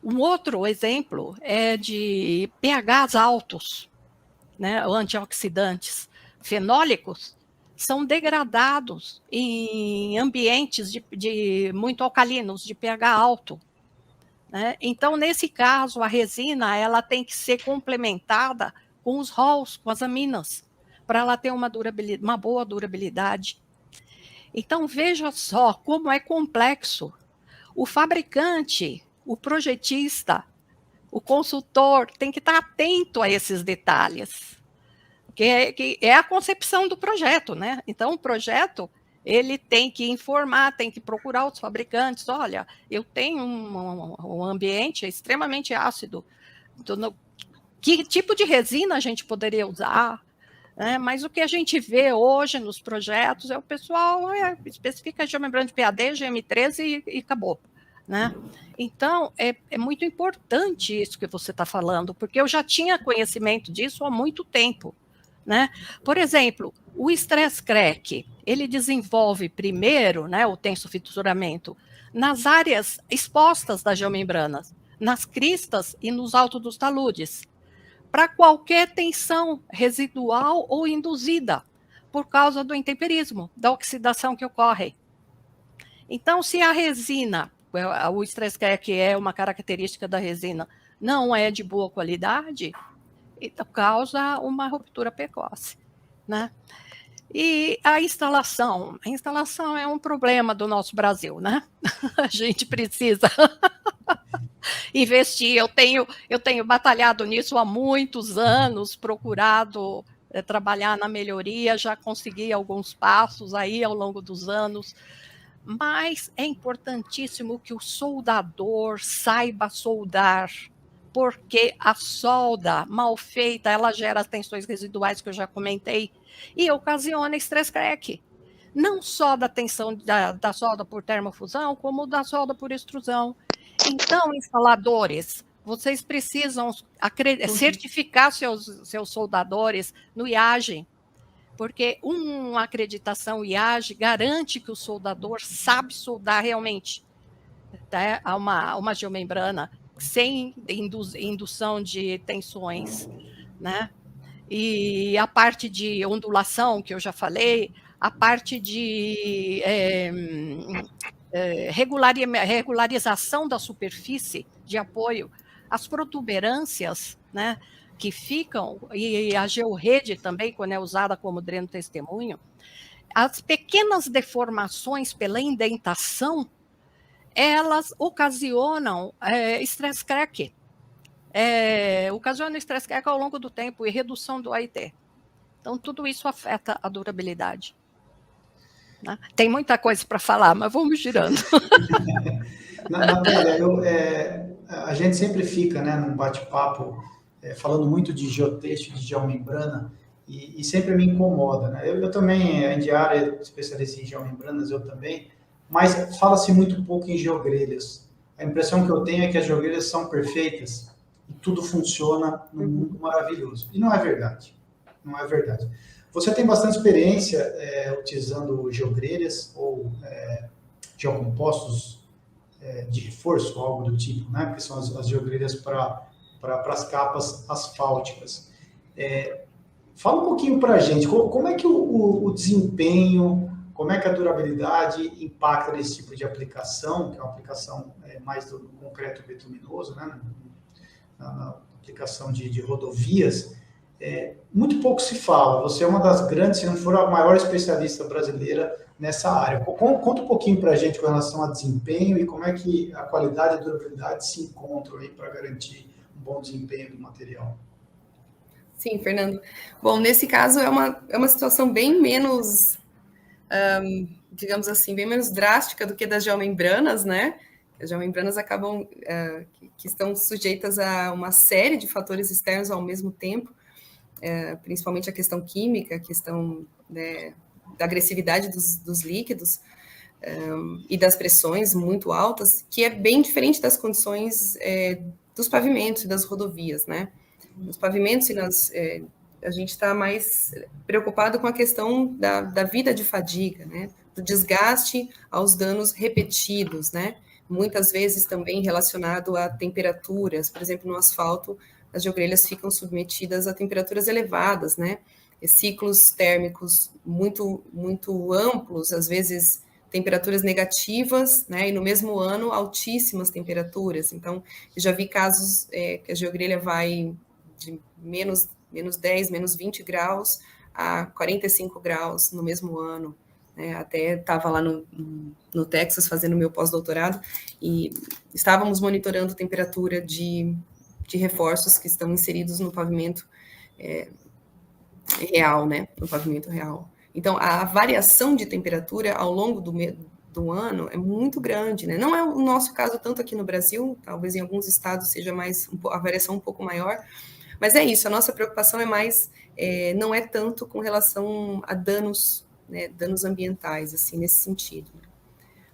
Um outro exemplo é de pHs altos, né, antioxidantes fenólicos, são degradados em ambientes de muito alcalinos, de pH alto. Né? Então, nesse caso, a resina ela tem que ser complementada com os Halls, com as aminas, para ela ter uma boa durabilidade. Então, veja só como é complexo. O fabricante, o projetista, o consultor tem que estar atento a esses detalhes, que é a concepção do projeto, né? Então, o projeto, ele tem que informar, tem que procurar os fabricantes, olha, eu tenho um ambiente extremamente ácido, que tipo de resina a gente poderia usar? Mas o que a gente vê hoje nos projetos é o pessoal especifica geomembrana de PAD, GM13 e acabou. Né? Então, é muito importante isso que você está falando, porque eu já tinha conhecimento disso há muito tempo. Né? Por exemplo, o stress crack, ele desenvolve primeiro, né, o tensofisuramento, nas áreas expostas das geomembranas, nas cristas e nos altos dos taludes, para qualquer tensão residual ou induzida, por causa do intemperismo, da oxidação que ocorre. Então, se a resina, o stress crack é uma característica da resina, não é de boa qualidade, então causa uma ruptura precoce, né? E a instalação é um problema do nosso Brasil, né? A gente precisa investir. Eu tenho batalhado nisso há muitos anos, procurado trabalhar na melhoria, já consegui alguns passos aí ao longo dos anos, mas é importantíssimo que o soldador saiba soldar, porque a solda mal feita, ela gera tensões residuais que eu já comentei, e ocasiona estresse crack. Não só da tensão da solda por termofusão, como da solda por extrusão. Então, instaladores, vocês precisam certificar seus soldadores no IAGE, porque uma acreditação IAGE garante que o soldador sabe soldar realmente, tá? uma geomembrana sem indução de tensões, né? E a parte de ondulação, que eu já falei, a parte de regularização da superfície de apoio, as protuberâncias, né, que ficam, e a georrede também, quando é usada como dreno testemunho, as pequenas deformações pela indentação, elas ocasionam estresse crack. Ocasiona estresse crack ao longo do tempo e redução do AIT. Então, tudo isso afeta a durabilidade. Né? Tem muita coisa para falar, mas vamos girando. Natália, a gente sempre fica, né, num bate-papo falando muito de geotexto, de geomembrana, e sempre me incomoda. Né? Eu também, a Indiara, especialista em geomembranas, eu também, mas fala-se muito pouco em geogrelhas. A impressão que eu tenho é que as geogrelhas são perfeitas e tudo funciona num mundo maravilhoso. E não é verdade. Não é verdade. Você tem bastante experiência utilizando geogrelhas ou geocompostos de reforço, algo do tipo, né? Que são as geogrelhas para as capas asfálticas. Fala um pouquinho para a gente, como é que o desempenho, como é que a durabilidade impacta nesse tipo de aplicação, que é uma aplicação mais do concreto bituminoso, né? Na aplicação de rodovias, muito pouco se fala. Você é uma das grandes, se não for a maior especialista brasileira nessa área. Conta um pouquinho para a gente com relação a desempenho e como é que a qualidade e a durabilidade se encontram aí para garantir um bom desempenho do material. Sim, Fernando. Bom, nesse caso é uma situação bem menos, digamos assim, bem menos drástica do que das geomembranas, né? As geomembranas acabam, que estão sujeitas a uma série de fatores externos ao mesmo tempo, principalmente a questão química, a questão, né, da agressividade dos líquidos e das pressões muito altas, que é bem diferente das condições dos pavimentos e das rodovias, né? Nos pavimentos, a gente está mais preocupado com a questão da vida de fadiga, né? Do desgaste aos danos repetidos, né? Muitas vezes também relacionado a temperaturas, por exemplo, no asfalto, as geogrelhas ficam submetidas a temperaturas elevadas, né? Ciclos térmicos muito, muito amplos, às vezes temperaturas negativas, né? E no mesmo ano, altíssimas temperaturas. Então, eu já vi casos que a geogrelha vai de menos 10, menos 20 graus a 45 graus no mesmo ano. Até estava lá no Texas fazendo meu pós-doutorado e estávamos monitorando a temperatura de reforços que estão inseridos no pavimento real, né? No pavimento real. Então, a variação de temperatura ao longo do ano é muito grande, né? Não é o nosso caso tanto aqui no Brasil, talvez em alguns estados seja a variação um pouco maior, mas é isso, a nossa preocupação é mais, não é tanto com relação a danos, né, danos ambientais, assim, nesse sentido.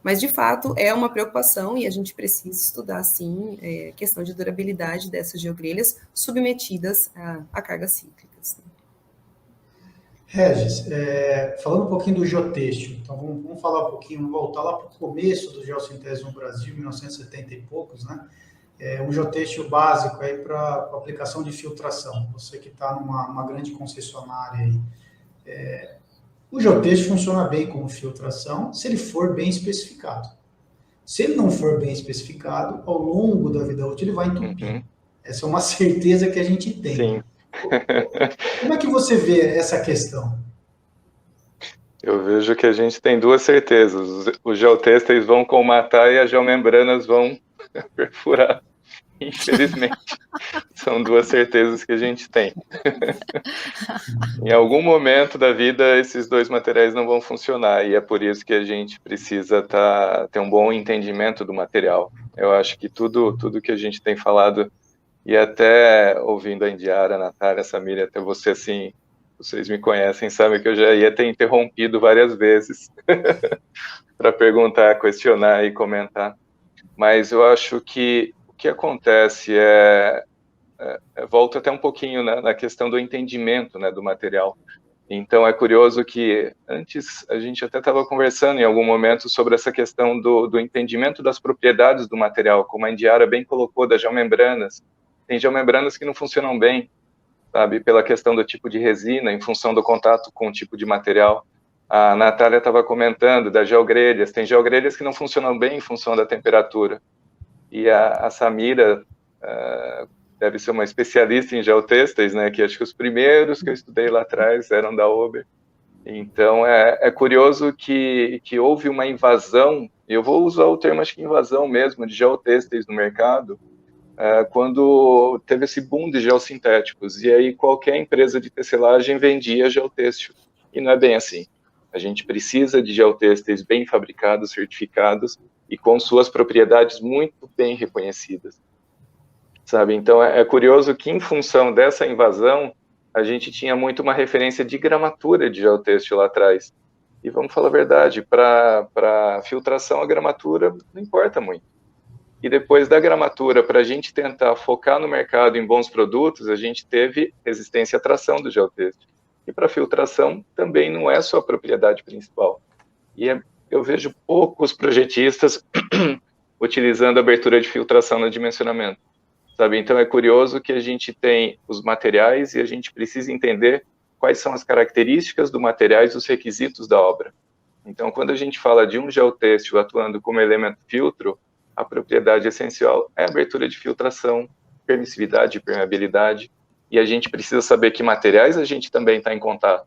Mas, de fato, é uma preocupação e a gente precisa estudar, sim, a questão de durabilidade dessas geogrelhas submetidas a cargas cíclicas. Né? Regis, falando um pouquinho do geotêxtil, então vamos falar um pouquinho, vamos voltar lá para o começo do geossintese no Brasil, 1970 e poucos, né? Um geotêxtil básico aí para aplicação de filtração. Você que está numa grande concessionária aí, o geotêxtil funciona bem como filtração se ele for bem especificado. Se ele não for bem especificado, ao longo da vida útil ele vai entupir. Uhum. Essa é uma certeza que a gente tem. Sim. Como é que você vê essa questão? Eu vejo que a gente tem duas certezas. Os geotêxteis vão colmatar e as geomembranas vão perfurar. Infelizmente, são duas certezas que a gente tem. Em algum momento da vida, esses dois materiais não vão funcionar, e é por isso que a gente precisa ter um bom entendimento do material. Eu acho que tudo que a gente tem falado, e até ouvindo a Indiara, a Natália, a Samira, até você, assim, vocês me conhecem, sabem que eu já ia ter interrompido várias vezes para perguntar, questionar e comentar. Mas eu acho que o que acontece volta até um pouquinho na questão do entendimento, né, do material. Então, é curioso que antes a gente até estava conversando em algum momento sobre essa questão do entendimento das propriedades do material, como a Indiara bem colocou, das geomembranas. Tem geomembranas que não funcionam bem, sabe, pela questão do tipo de resina, em função do contato com o tipo de material. A Natália estava comentando das geogrelhas. Tem geogrelhas que não funcionam bem em função da temperatura. E a Samira deve ser uma especialista em geotêxteis, né? Que acho que os primeiros que eu estudei lá atrás eram da Ober. Então, é curioso que houve uma invasão, eu vou usar o termo, acho que invasão mesmo, de geotêxteis no mercado, quando teve esse boom de geossintéticos. E aí qualquer empresa de tecelagem vendia geotêxtil. E não é bem assim. A gente precisa de geotêxteis bem fabricados, certificados e com suas propriedades muito bem reconhecidas, sabe? Então, é curioso que, em função dessa invasão, a gente tinha muito uma referência de gramatura de geotêxtil lá atrás. E vamos falar a verdade, para filtração, a gramatura não importa muito. E depois da gramatura, para a gente tentar focar no mercado em bons produtos, a gente teve resistência à tração do geotêxtil. E para filtração também não é só a propriedade principal. E eu vejo poucos projetistas utilizando a abertura de filtração no dimensionamento, sabe? Então é curioso que a gente tem os materiais e a gente precisa entender quais são as características do material e os requisitos da obra. Então, quando a gente fala de um geotêxtil atuando como elemento filtro, a propriedade essencial é a abertura de filtração, permissividade e permeabilidade. E a gente precisa saber que materiais a gente também está em contato,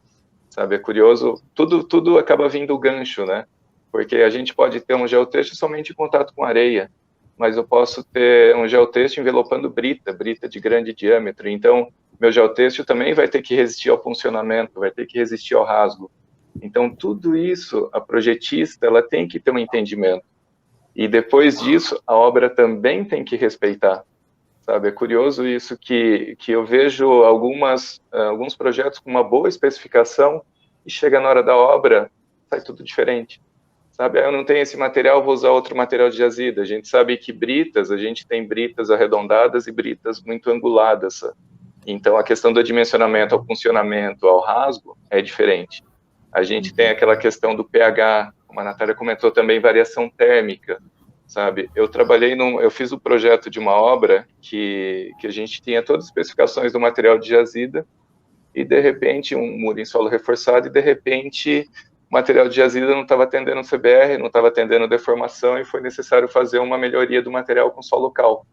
sabe? É curioso, tudo acaba vindo gancho, né? Porque a gente pode ter um geotêxtil somente em contato com areia, mas eu posso ter um geotêxtil envelopando brita de grande diâmetro. Então, meu geotêxtil também vai ter que resistir ao funcionamento, vai ter que resistir ao rasgo. Então, tudo isso, a projetista, ela tem que ter um entendimento. E depois disso, a obra também tem que respeitar. Sabe, é curioso isso que eu vejo alguns projetos com uma boa especificação e chega na hora da obra, sai tudo diferente. Sabe, eu não tenho esse material, vou usar outro material de jazida. A gente sabe que a gente tem britas arredondadas e britas muito anguladas. Então, a questão do dimensionamento ao funcionamento, ao rasgo, é diferente. A gente tem aquela questão do pH, como a Natália comentou também, variação térmica. Sabe, eu fiz o projeto de uma obra que a gente tinha todas as especificações do material de jazida e, de repente, um muro em solo reforçado e, de repente, o material de jazida não estava atendendo o CBR, não estava atendendo deformação e foi necessário fazer uma melhoria do material com solo cal.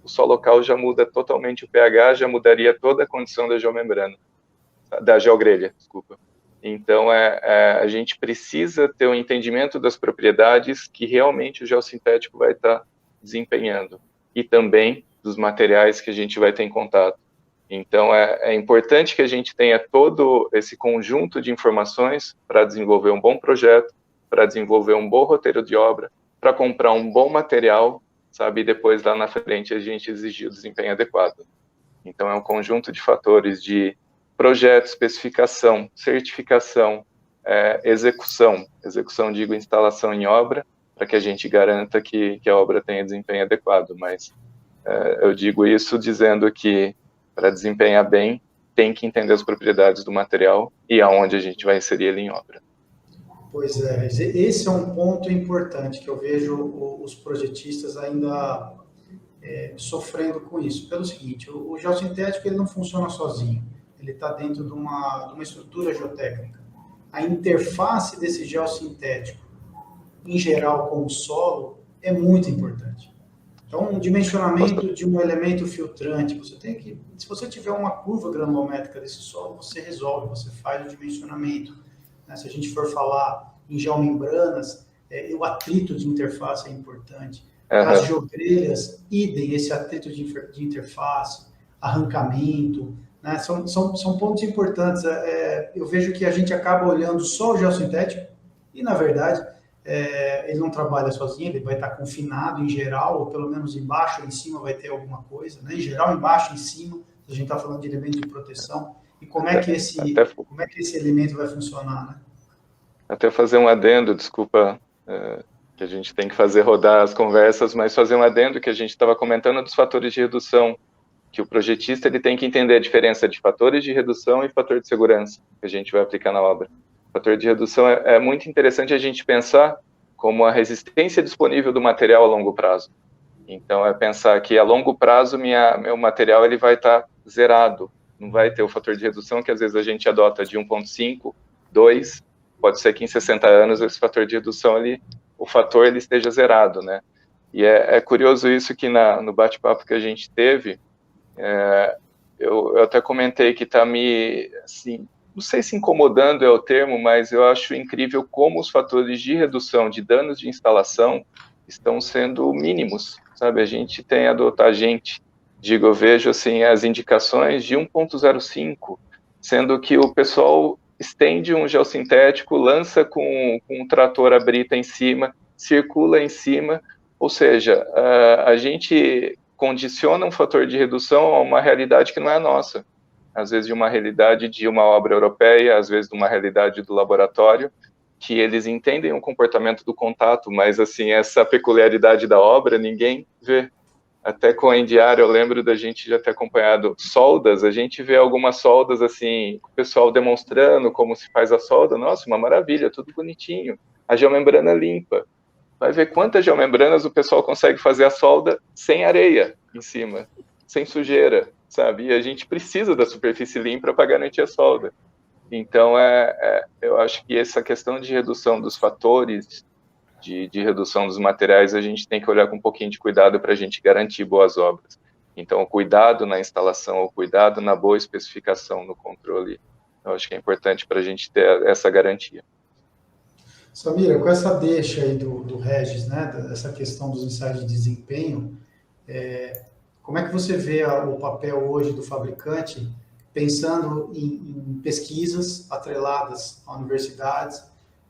O solo cal já muda totalmente o pH, já mudaria toda a condição da geomembrana, da geogrelha, desculpa. Então, a gente precisa ter um entendimento das propriedades que realmente o geossintético vai estar desempenhando e também dos materiais que a gente vai ter em contato. Então, é importante que a gente tenha todo esse conjunto de informações para desenvolver um bom projeto, para desenvolver um bom roteiro de obra, para comprar um bom material, sabe, e depois lá na frente a gente exigir o desempenho adequado. Então, é um conjunto de fatores de projeto, especificação, certificação, execução, digo, instalação em obra, para que a gente garanta que a obra tenha desempenho adequado, mas eu digo isso dizendo que para desempenhar bem, tem que entender as propriedades do material e aonde a gente vai inserir ele em obra. Pois é, esse é um ponto importante que eu vejo os projetistas ainda sofrendo com isso, pelo seguinte, o geossintético ele não funciona sozinho. Ele está dentro de uma estrutura geotécnica. A interface desse geossintético, em geral, com o solo, é muito importante. Então, um dimensionamento de um elemento filtrante, se você tiver uma curva granulométrica desse solo, você resolve, você faz o dimensionamento. Né? Se a gente for falar em geomembranas, o atrito de interface é importante. As geogrelhas, idem, esse atrito de interface, arrancamento, né? São pontos importantes. Eu vejo que a gente acaba olhando só o geossintético e, na verdade, ele não trabalha sozinho, ele vai estar confinado em geral, ou pelo menos embaixo ou em cima vai ter alguma coisa, né? Em geral, embaixo e em cima, a gente está falando de elementos de proteção. E como é que esse elemento vai funcionar, né? Até fazer um adendo, desculpa, que a gente tem que fazer rodar as conversas, mas fazer um adendo que a gente estava comentando dos fatores de redução, que o projetista ele tem que entender a diferença de fatores de redução e fator de segurança, que a gente vai aplicar na obra. O fator de redução é muito interessante a gente pensar como a resistência disponível do material a longo prazo. Então, é pensar que a longo prazo meu material ele vai estar zerado, não vai ter o fator de redução que às vezes a gente adota de 1,5, 2, pode ser que em 60 anos esse fator de redução, o fator ele esteja zerado, né? E é curioso isso que no bate-papo que a gente teve, eu até comentei que está me, assim, não sei se incomodando é o termo, mas eu acho incrível como os fatores de redução de danos de instalação estão sendo mínimos, sabe? Eu vejo assim, as indicações de 1,05, sendo que o pessoal estende um geossintético, lança com um trator a brita em cima, circula em cima, ou seja, a gente condiciona um fator de redução a uma realidade que não é nossa, às vezes de uma realidade de uma obra europeia, às vezes de uma realidade do laboratório, que eles entendem o comportamento do contato, mas assim, essa peculiaridade da obra ninguém vê. Até com a Endiar, eu lembro da gente já ter acompanhado soldas, a gente vê algumas soldas assim, o pessoal demonstrando como se faz a solda, nossa, uma maravilha, tudo bonitinho, a geomembrana limpa. Vai ver quantas geomembranas o pessoal consegue fazer a solda sem areia em cima, sem sujeira, sabe? E a gente precisa da superfície limpa para garantir a solda. Então, eu acho que essa questão de redução dos fatores, de redução dos materiais, a gente tem que olhar com um pouquinho de cuidado para a gente garantir boas obras. Então, o cuidado na instalação, o cuidado na boa especificação no controle, eu acho que é importante para a gente ter essa garantia. Samira, com essa deixa aí do Regis, né, dessa questão dos ensaios de desempenho, como é que você vê o papel hoje do fabricante pensando em pesquisas atreladas a universidades,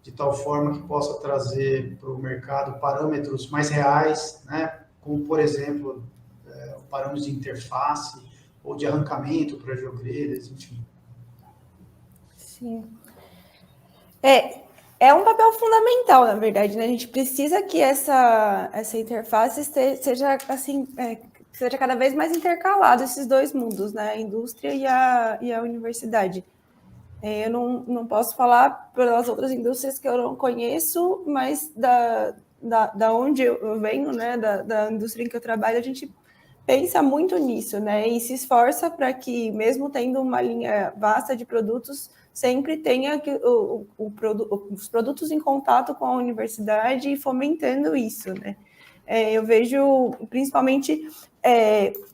de tal forma que possa trazer para o mercado parâmetros mais reais, né, como, por exemplo, parâmetros de interface ou de arrancamento para geogrelhas, enfim. Sim. É um papel fundamental, na verdade, né? A gente precisa que essa interface seja, assim, seja cada vez mais intercalado esses dois mundos, né? A indústria e a universidade. Eu não posso falar pelas outras indústrias que eu não conheço, mas da onde eu venho, né? Da indústria em que eu trabalho, a gente pensa muito nisso, né? E se esforça para que, mesmo tendo uma linha vasta de produtos, sempre tenha os produtos em contato com a universidade e fomentando isso, né? Eu vejo, principalmente,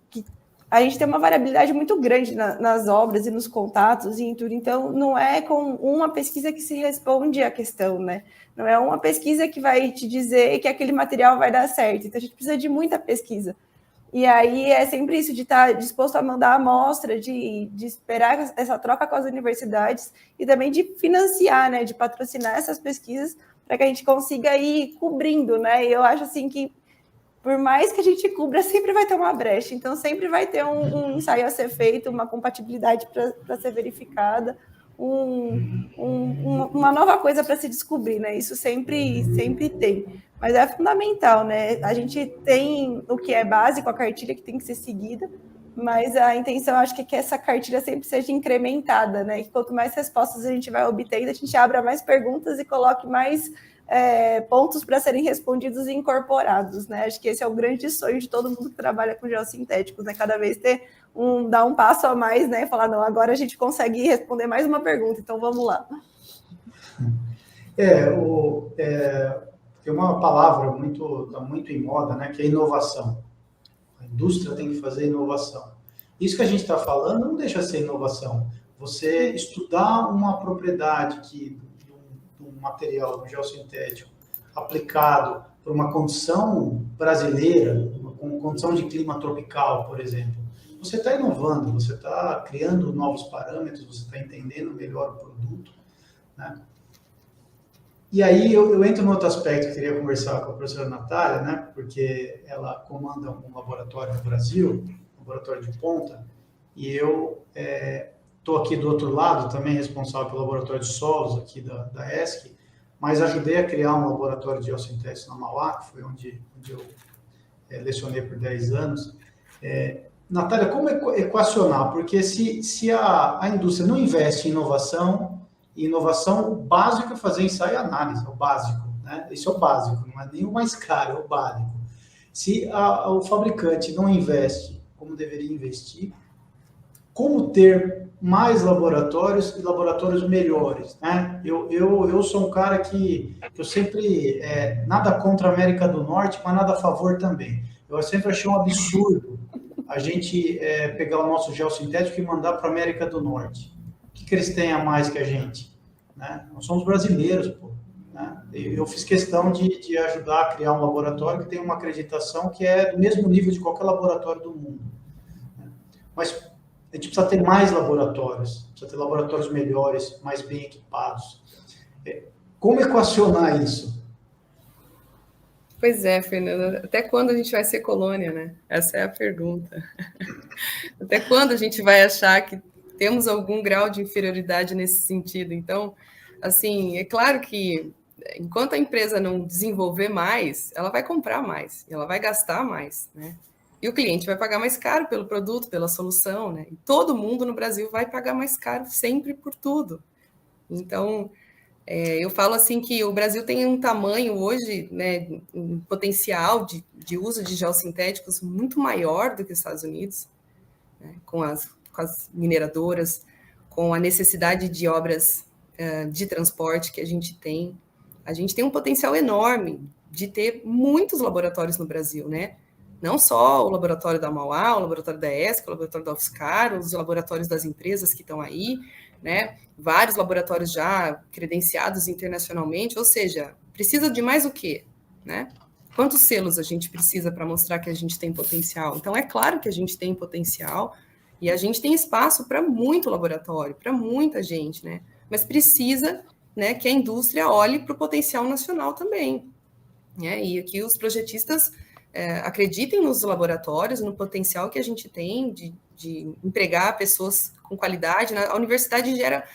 que a gente tem uma variabilidade muito grande nas obras e nos contatos e em tudo, então não é com uma pesquisa que se responde à questão, né? Não é uma pesquisa que vai te dizer que aquele material vai dar certo, então a gente precisa de muita pesquisa. E aí é sempre isso, de estar disposto a mandar a amostra, de esperar essa troca com as universidades e também de financiar, né, de patrocinar essas pesquisas para que a gente consiga ir cobrindo, né? E eu acho assim que, por mais que a gente cubra, sempre vai ter uma brecha. Então, sempre vai ter um ensaio a ser feito, uma compatibilidade para ser verificada, uma nova coisa para se descobrir, né? Isso sempre tem. Mas é fundamental, né? A gente tem o que é básico, a cartilha que tem que ser seguida, mas a intenção, acho que é que essa cartilha sempre seja incrementada, né? Que quanto mais respostas a gente vai obtendo, a gente abra mais perguntas e coloque mais pontos para serem respondidos e incorporados, né? Acho que esse é o grande sonho de todo mundo que trabalha com geossintéticos, né? Cada vez dar um passo a mais, né? Falar, não, agora a gente consegue responder mais uma pergunta, então vamos lá. Tem uma palavra muito em moda, né? Que é inovação. A indústria tem que fazer inovação. Isso que a gente está falando não deixa de ser inovação. Você estudar uma propriedade de um material, um geossintético, aplicado uma condição brasileira, uma condição de clima tropical, por exemplo, você está inovando, você está criando novos parâmetros, você está entendendo melhor o produto, né? E aí eu entro no outro aspecto que eu queria conversar com a professora Natália, né? Porque ela comanda um laboratório no Brasil, um laboratório de ponta, e eu estou aqui do outro lado, também responsável pelo laboratório de solos aqui da ESC, mas ajudei a criar um laboratório de geossintéese na Mauá, que foi onde eu lecionei por 10 anos. Natália, como equacionar? Porque se a indústria não investe em inovação, o básico é fazer ensaio e análise, é o básico, né? Esse é o básico, não é nem o mais caro, é o básico. Se o fabricante não investe como deveria investir, como ter mais laboratórios e laboratórios melhores, né? Eu sou um cara que eu sempre, nada contra a América do Norte, mas nada a favor também. Eu sempre achei um absurdo a gente pegar o nosso geossintético e mandar para a América do Norte. O que eles têm a mais que a gente? Né? Nós somos brasileiros, pô. Né? Eu fiz questão de ajudar a criar um laboratório que tem uma acreditação que é do mesmo nível de qualquer laboratório do mundo. Né? Mas a gente precisa ter mais laboratórios, precisa ter laboratórios melhores, mais bem equipados. Como equacionar isso? Pois é, Fernanda, até quando a gente vai ser colônia, né? Essa é a pergunta. Até quando a gente vai achar que temos algum grau de inferioridade nesse sentido? Então, assim, é claro que enquanto a empresa não desenvolver mais, ela vai comprar mais, ela vai gastar mais, né? E o cliente vai pagar mais caro pelo produto, pela solução, né? E todo mundo no Brasil vai pagar mais caro sempre por tudo. Então, eu falo assim que o Brasil tem um tamanho hoje, né, um potencial de uso de geossintéticos muito maior do que os Estados Unidos, né, com as mineradoras, com a necessidade de obras de transporte que a gente tem. A gente tem um potencial enorme de ter muitos laboratórios no Brasil, né? Não só o laboratório da Mauá, o laboratório da ESC, o laboratório da UFSCar, os laboratórios das empresas que estão aí, né? Vários laboratórios já credenciados internacionalmente, ou seja, precisa de mais o quê? Né? Quantos selos a gente precisa para mostrar que a gente tem potencial? Então, é claro que a gente tem potencial e a gente tem espaço para muito laboratório, para muita gente, né? Mas precisa, né, que a indústria olhe para o potencial nacional também, né? E aqui os projetistas acreditem nos laboratórios, no potencial que a gente tem de empregar pessoas com qualidade. A universidade gera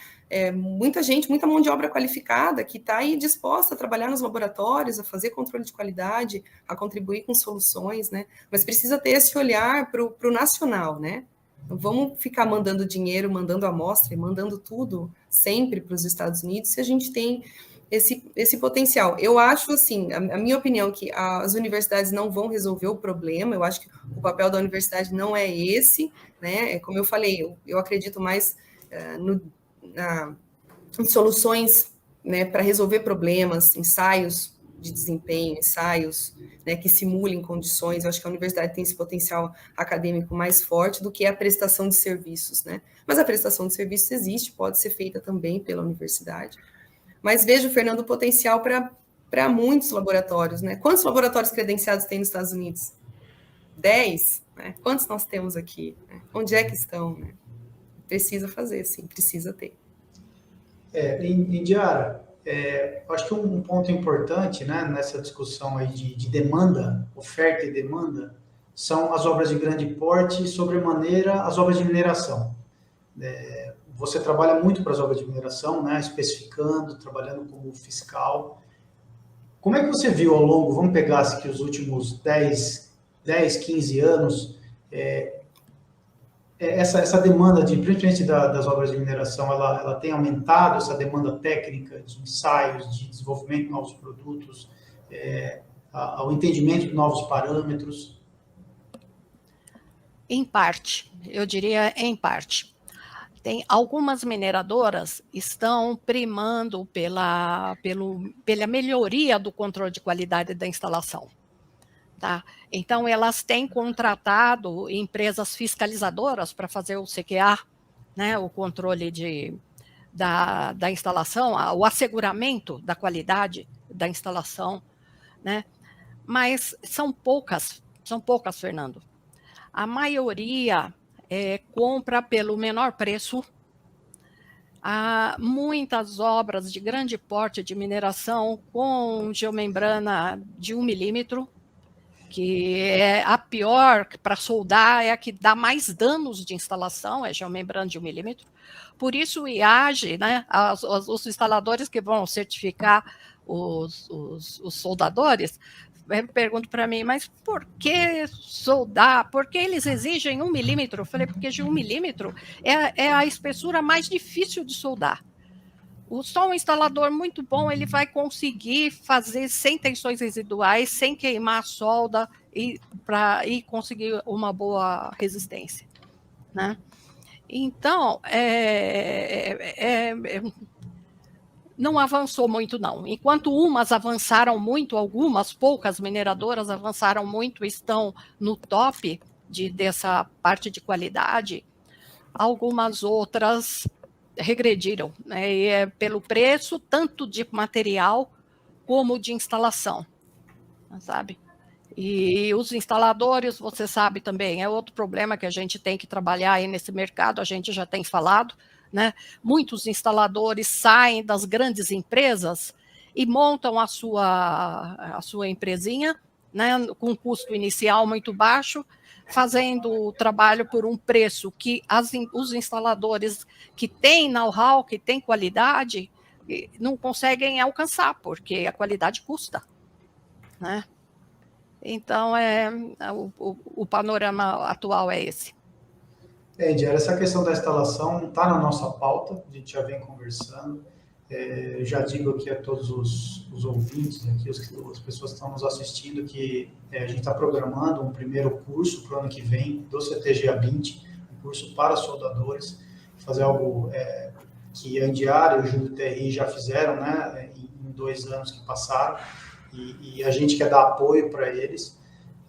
muita gente, muita mão de obra qualificada que está aí disposta a trabalhar nos laboratórios, a fazer controle de qualidade, a contribuir com soluções, né? Mas precisa ter esse olhar para o nacional, né? Não vamos ficar mandando dinheiro, mandando amostra e mandando tudo sempre para os Estados Unidos se a gente tem esse potencial. Eu acho, assim, a minha opinião, que as universidades não vão resolver o problema. Eu acho que o papel da universidade não é esse, né? Como eu falei, eu acredito mais em soluções, né, para resolver problemas, ensaios de desempenho, ensaios, né, que simulem condições. Eu acho que a universidade tem esse potencial acadêmico mais forte do que a prestação de serviços, né? Mas a prestação de serviços existe, pode ser feita também pela universidade. Mas vejo, Fernando, o potencial para muitos laboratórios, né? Quantos laboratórios credenciados tem nos Estados Unidos? 10? Né? Quantos nós temos aqui? Né? Onde é que estão? Né? Precisa fazer, sim, precisa ter. Indiara, acho que um ponto importante, né, nessa discussão aí de demanda, oferta e demanda, são as obras de grande porte e, sobremaneira, as obras de mineração. Você trabalha muito para as obras de mineração, né, especificando, trabalhando como fiscal. Como é que você viu ao longo, vamos pegar aqui os últimos 10, 15 anos, essa demanda, principalmente das obras de mineração, ela tem aumentado, essa demanda técnica de ensaios, de desenvolvimento de novos produtos, ao entendimento de novos parâmetros? Em parte, eu diria em parte. Tem algumas mineradoras estão primando pela melhoria do controle de qualidade da instalação. Tá? Então, elas têm contratado empresas fiscalizadoras para fazer o CQA, né, o controle da instalação, o asseguramento da qualidade da instalação, né? mas são poucas, Fernando. A maioria compra pelo menor preço. Há muitas obras de grande porte de mineração com geomembrana de 1 milímetro, que é a pior para soldar, é a que dá mais danos de instalação, é geomembrana de 1 milímetro. Por isso o IAGE, né, os instaladores que vão certificar os soldadores, perguntam para mim, mas por que soldar? Por que eles exigem 1 milímetro? Eu falei, porque de 1 milímetro é a espessura mais difícil de soldar. Só um instalador muito bom, ele vai conseguir fazer sem tensões residuais, sem queimar a solda e conseguir uma boa resistência, né? Então, não avançou muito, não. Enquanto umas avançaram muito, algumas poucas mineradoras avançaram muito, estão no top dessa parte de qualidade, algumas outras regrediram, né? E é pelo preço, tanto de material como de instalação, sabe? E os instaladores, você sabe também, é outro problema que a gente tem que trabalhar aí nesse mercado, a gente já tem falado, né? Muitos instaladores saem das grandes empresas e montam a sua empresinha, né, com um custo inicial muito baixo, fazendo o trabalho por um preço que os instaladores que têm know-how, que têm qualidade, não conseguem alcançar, porque a qualidade custa, né? Então, o panorama atual é esse. Diário, essa questão da instalação está na nossa pauta, a gente já vem conversando. Já digo aqui a todos os ouvintes, aqui, as pessoas que estão nos assistindo, que a gente está programando um primeiro curso para o ano que vem, do CTG A20, um curso para soldadores, fazer algo que a Indiara e o Júlio TRI já fizeram, né, em 2 anos que passaram, e a gente quer dar apoio para eles.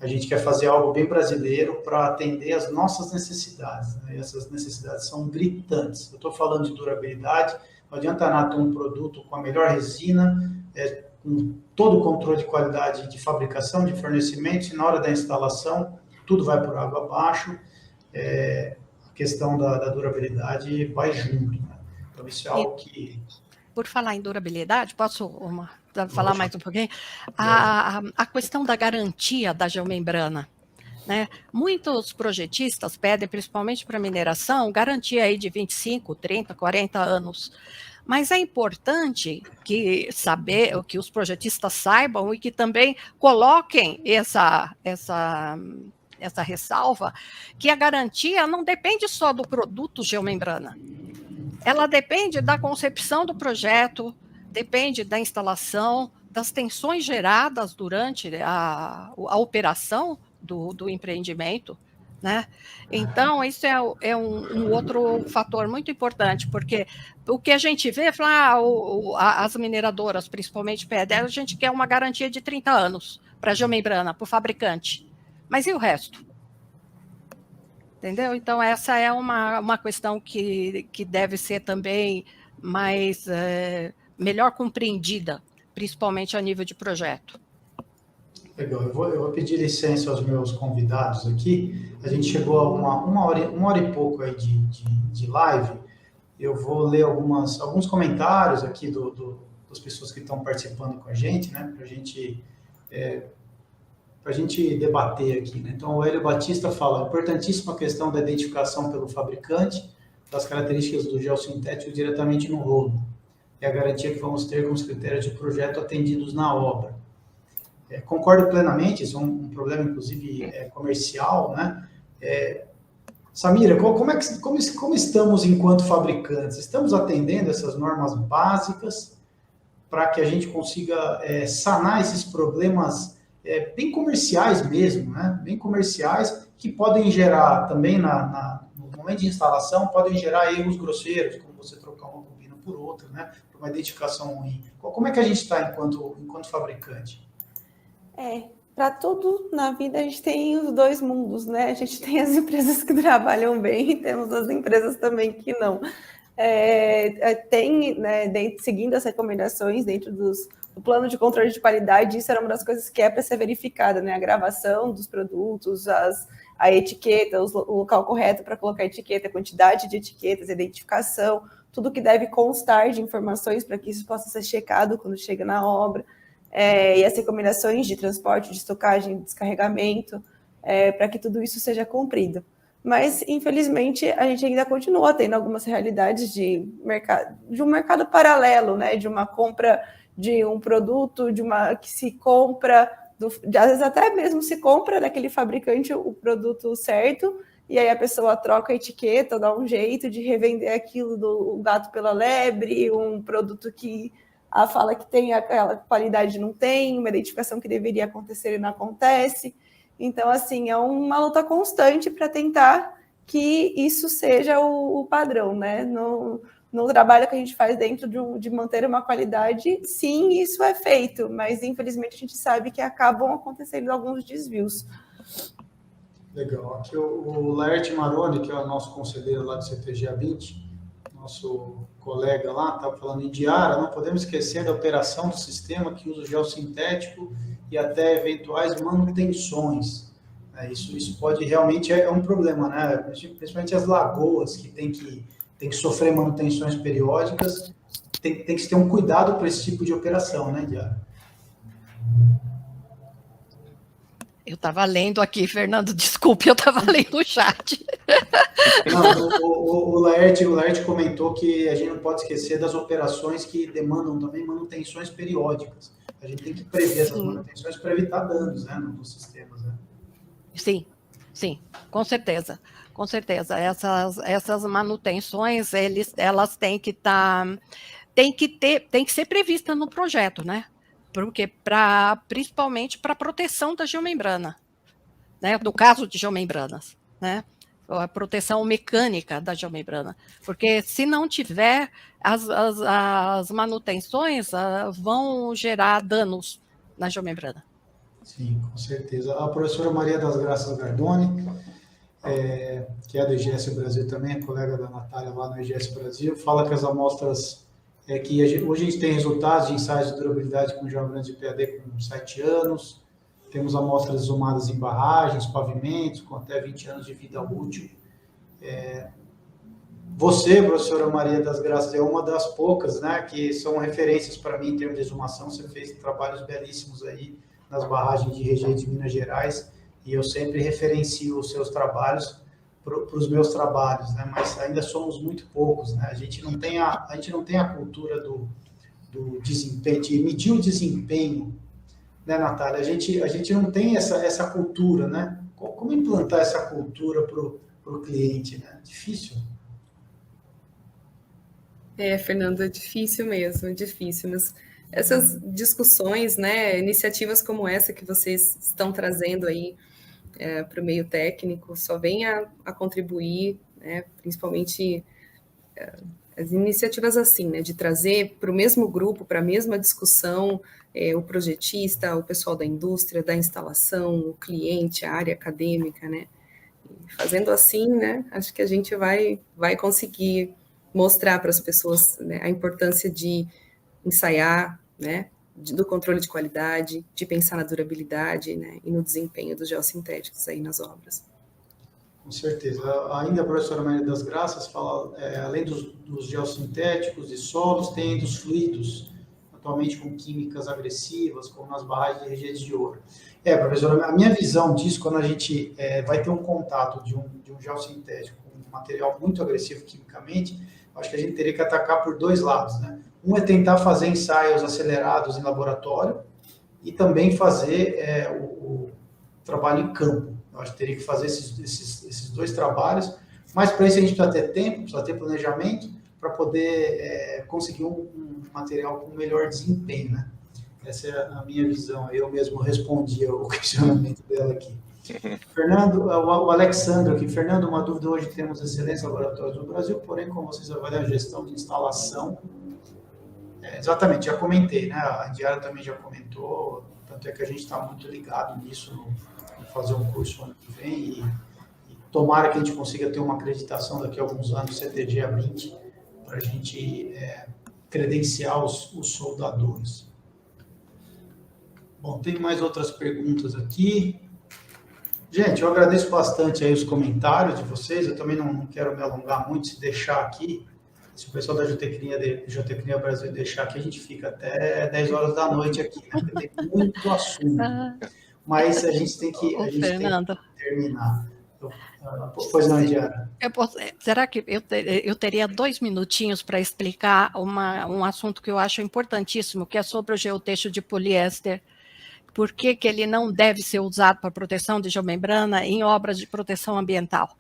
A gente quer fazer algo bem brasileiro para atender as nossas necessidades, né? E essas necessidades são gritantes. Eu estou falando de durabilidade, não adianta nada ter um produto com a melhor resina, com todo o controle de qualidade de fabricação, de fornecimento, e na hora da instalação, tudo vai por água abaixo, a questão da durabilidade vai junto, né? Então, isso é algo que... Por falar em durabilidade, posso falar mais um pouquinho? A questão da garantia da geomembrana, né? Muitos projetistas pedem, principalmente para mineração, garantia aí de 25, 30, 40 anos. Mas é importante que os projetistas saibam e que também coloquem essa ressalva, que a garantia não depende só do produto geomembrana. Ela depende da concepção do projeto, depende da instalação, das tensões geradas durante a operação do empreendimento, né? Então, isso é um outro fator muito importante, porque o que a gente vê, as mineradoras, principalmente pedem, a gente quer uma garantia de 30 anos para a geomembrana, para o fabricante. Mas e o resto? Entendeu? Então, essa é uma questão que deve ser também melhor compreendida, principalmente a nível de projeto. Legal, eu vou pedir licença aos meus convidados aqui. A gente chegou a uma hora e pouco aí de live. Eu vou ler alguns comentários aqui das pessoas que estão participando com a gente, né, para a gente debater aqui, né? Então, o Hélio Batista fala: importantíssima questão da identificação pelo fabricante das características do gel sintético diretamente no rolo. É a garantia que vamos ter com os critérios de projeto atendidos na obra. Concordo plenamente, isso é um problema, inclusive, comercial, né? Samira, como estamos enquanto fabricantes? Estamos atendendo essas normas básicas para que a gente consiga sanar esses problemas bem comerciais mesmo, né? Bem comerciais, que podem gerar também no momento de instalação, podem gerar erros grosseiros, como você trocar uma bobina por outra, né? Por uma identificação ruim. Como é que a gente está enquanto fabricante? Para tudo na vida a gente tem os dois mundos, né? A gente tem as empresas que trabalham bem e temos as empresas também que não. Tem, né, seguindo as recomendações dentro dos o plano de controle de qualidade, isso era uma das coisas que é para ser verificada, né? A gravação dos produtos, a etiqueta, o local correto para colocar a etiqueta, a quantidade de etiquetas, a identificação, tudo que deve constar de informações para que isso possa ser checado quando chega na obra, e as recomendações de transporte, de estocagem, de descarregamento, para que tudo isso seja cumprido. Mas, infelizmente, a gente ainda continua tendo algumas realidades de um mercado paralelo, né? De uma compra de um produto, que se compra, às vezes até mesmo se compra daquele fabricante o produto certo, e aí a pessoa troca a etiqueta, dá um jeito de revender aquilo do gato pela lebre, um produto que fala que tem aquela qualidade não tem, uma identificação que deveria acontecer e não acontece. Então, assim, é uma luta constante para tentar que isso seja o padrão, né? No trabalho que a gente faz dentro de manter uma qualidade, sim, isso é feito, mas infelizmente a gente sabe que acabam acontecendo alguns desvios. Legal. Aqui o Laerte Maroni, que é o nosso conselheiro lá do CTG-A20, nosso colega lá, estava falando em Diara, não podemos esquecer da operação do sistema que usa o gel sintético e até eventuais manutenções. Isso pode realmente é um problema, né? Principalmente as lagoas que tem que sofrer manutenções periódicas, tem que se ter um cuidado para esse tipo de operação, né, Diara? Eu estava lendo aqui, Fernando, desculpe, eu estava lendo o chat. Não, o Laerte comentou que a gente não pode esquecer das operações que demandam também manutenções periódicas. A gente tem que prever essas manutenções para evitar danos, né, nos sistemas, né? Sim, com certeza. Com certeza. Essas manutenções, elas têm que ser previstas no projeto, né? Porque principalmente para a proteção da geomembrana, né? No caso de geomembranas, né? A proteção mecânica da geomembrana, porque se não tiver, as manutenções vão gerar danos na geomembrana. Sim, com certeza. A professora Maria das Graças Gardoni, que é do IGS Brasil também, é colega da Natália lá no IGS Brasil, fala que as amostras, hoje a gente tem resultados de ensaios de durabilidade com geomembranas de PAD com 7 anos, temos amostras exumadas em barragens, pavimentos, com até 20 anos de vida útil. Você, professora Maria das Graças, é uma das poucas, né, que são referências para mim em termos de exumação. Você fez trabalhos belíssimos aí nas barragens de Rejeito de Minas Gerais, e eu sempre referencio os seus trabalhos para os meus trabalhos, né, mas ainda somos muito poucos, né, a gente não tem a cultura do desempenho, de medir o desempenho, né, Natália? A gente não tem essa cultura, né? Como implantar essa cultura para o cliente, né? Difícil. Fernando, é difícil mesmo, é difícil, mas essas discussões, né, iniciativas como essa que vocês estão trazendo aí para o meio técnico, só vem a contribuir, né, principalmente as iniciativas assim, né, de trazer para o mesmo grupo, para a mesma discussão, o projetista, o pessoal da indústria, da instalação, o cliente, a área acadêmica, né, e fazendo assim, né, acho que a gente vai conseguir mostrar para as pessoas, né, a importância de ensaiar, né, do controle de qualidade, de pensar na durabilidade, né, e no desempenho dos geossintéticos aí nas obras. Com certeza. Ainda a professora Maria das Graças fala, além dos geossintéticos e solos, tem dos fluidos, atualmente com químicas agressivas, como nas barragens de rejeitos de ouro. Professora, a minha visão disso, quando a gente vai ter um contato de um geossintético com um material muito agressivo quimicamente, acho que a gente teria que atacar por dois lados, né? Um é tentar fazer ensaios acelerados em laboratório e também fazer o trabalho em campo. Eu acho que teria que fazer esses dois trabalhos, mas para isso a gente precisa ter tempo, precisa ter planejamento para poder conseguir um material com melhor desempenho, né? Essa é a minha visão. Eu mesmo respondi ao questionamento dela aqui. Fernando, o Alexandre aqui. Fernando, uma dúvida: hoje temos excelentes laboratórios no Brasil, porém, como vocês avaliam a gestão de instalação? Exatamente, já comentei, né? A Diara também já comentou, tanto é que a gente está muito ligado nisso, em fazer um curso ano que vem, e tomara que a gente consiga ter uma acreditação daqui a alguns anos, CTG-A20, para a gente credenciar os soldadores. Bom, tem mais outras perguntas aqui. Gente, eu agradeço bastante aí os comentários de vocês. Eu também não quero me alongar muito, se deixar aqui. Se o pessoal da Geotecnia Brasil deixar aqui, a gente fica até 10 horas da noite aqui, né? Porque tem muito assunto. Mas a gente tem que terminar. Pois não, Indiara. Será que eu teria 2 minutinhos para explicar um assunto que eu acho importantíssimo, que é sobre o geotexto de poliéster? Por que ele não deve ser usado para proteção de geomembrana em obras de proteção ambiental?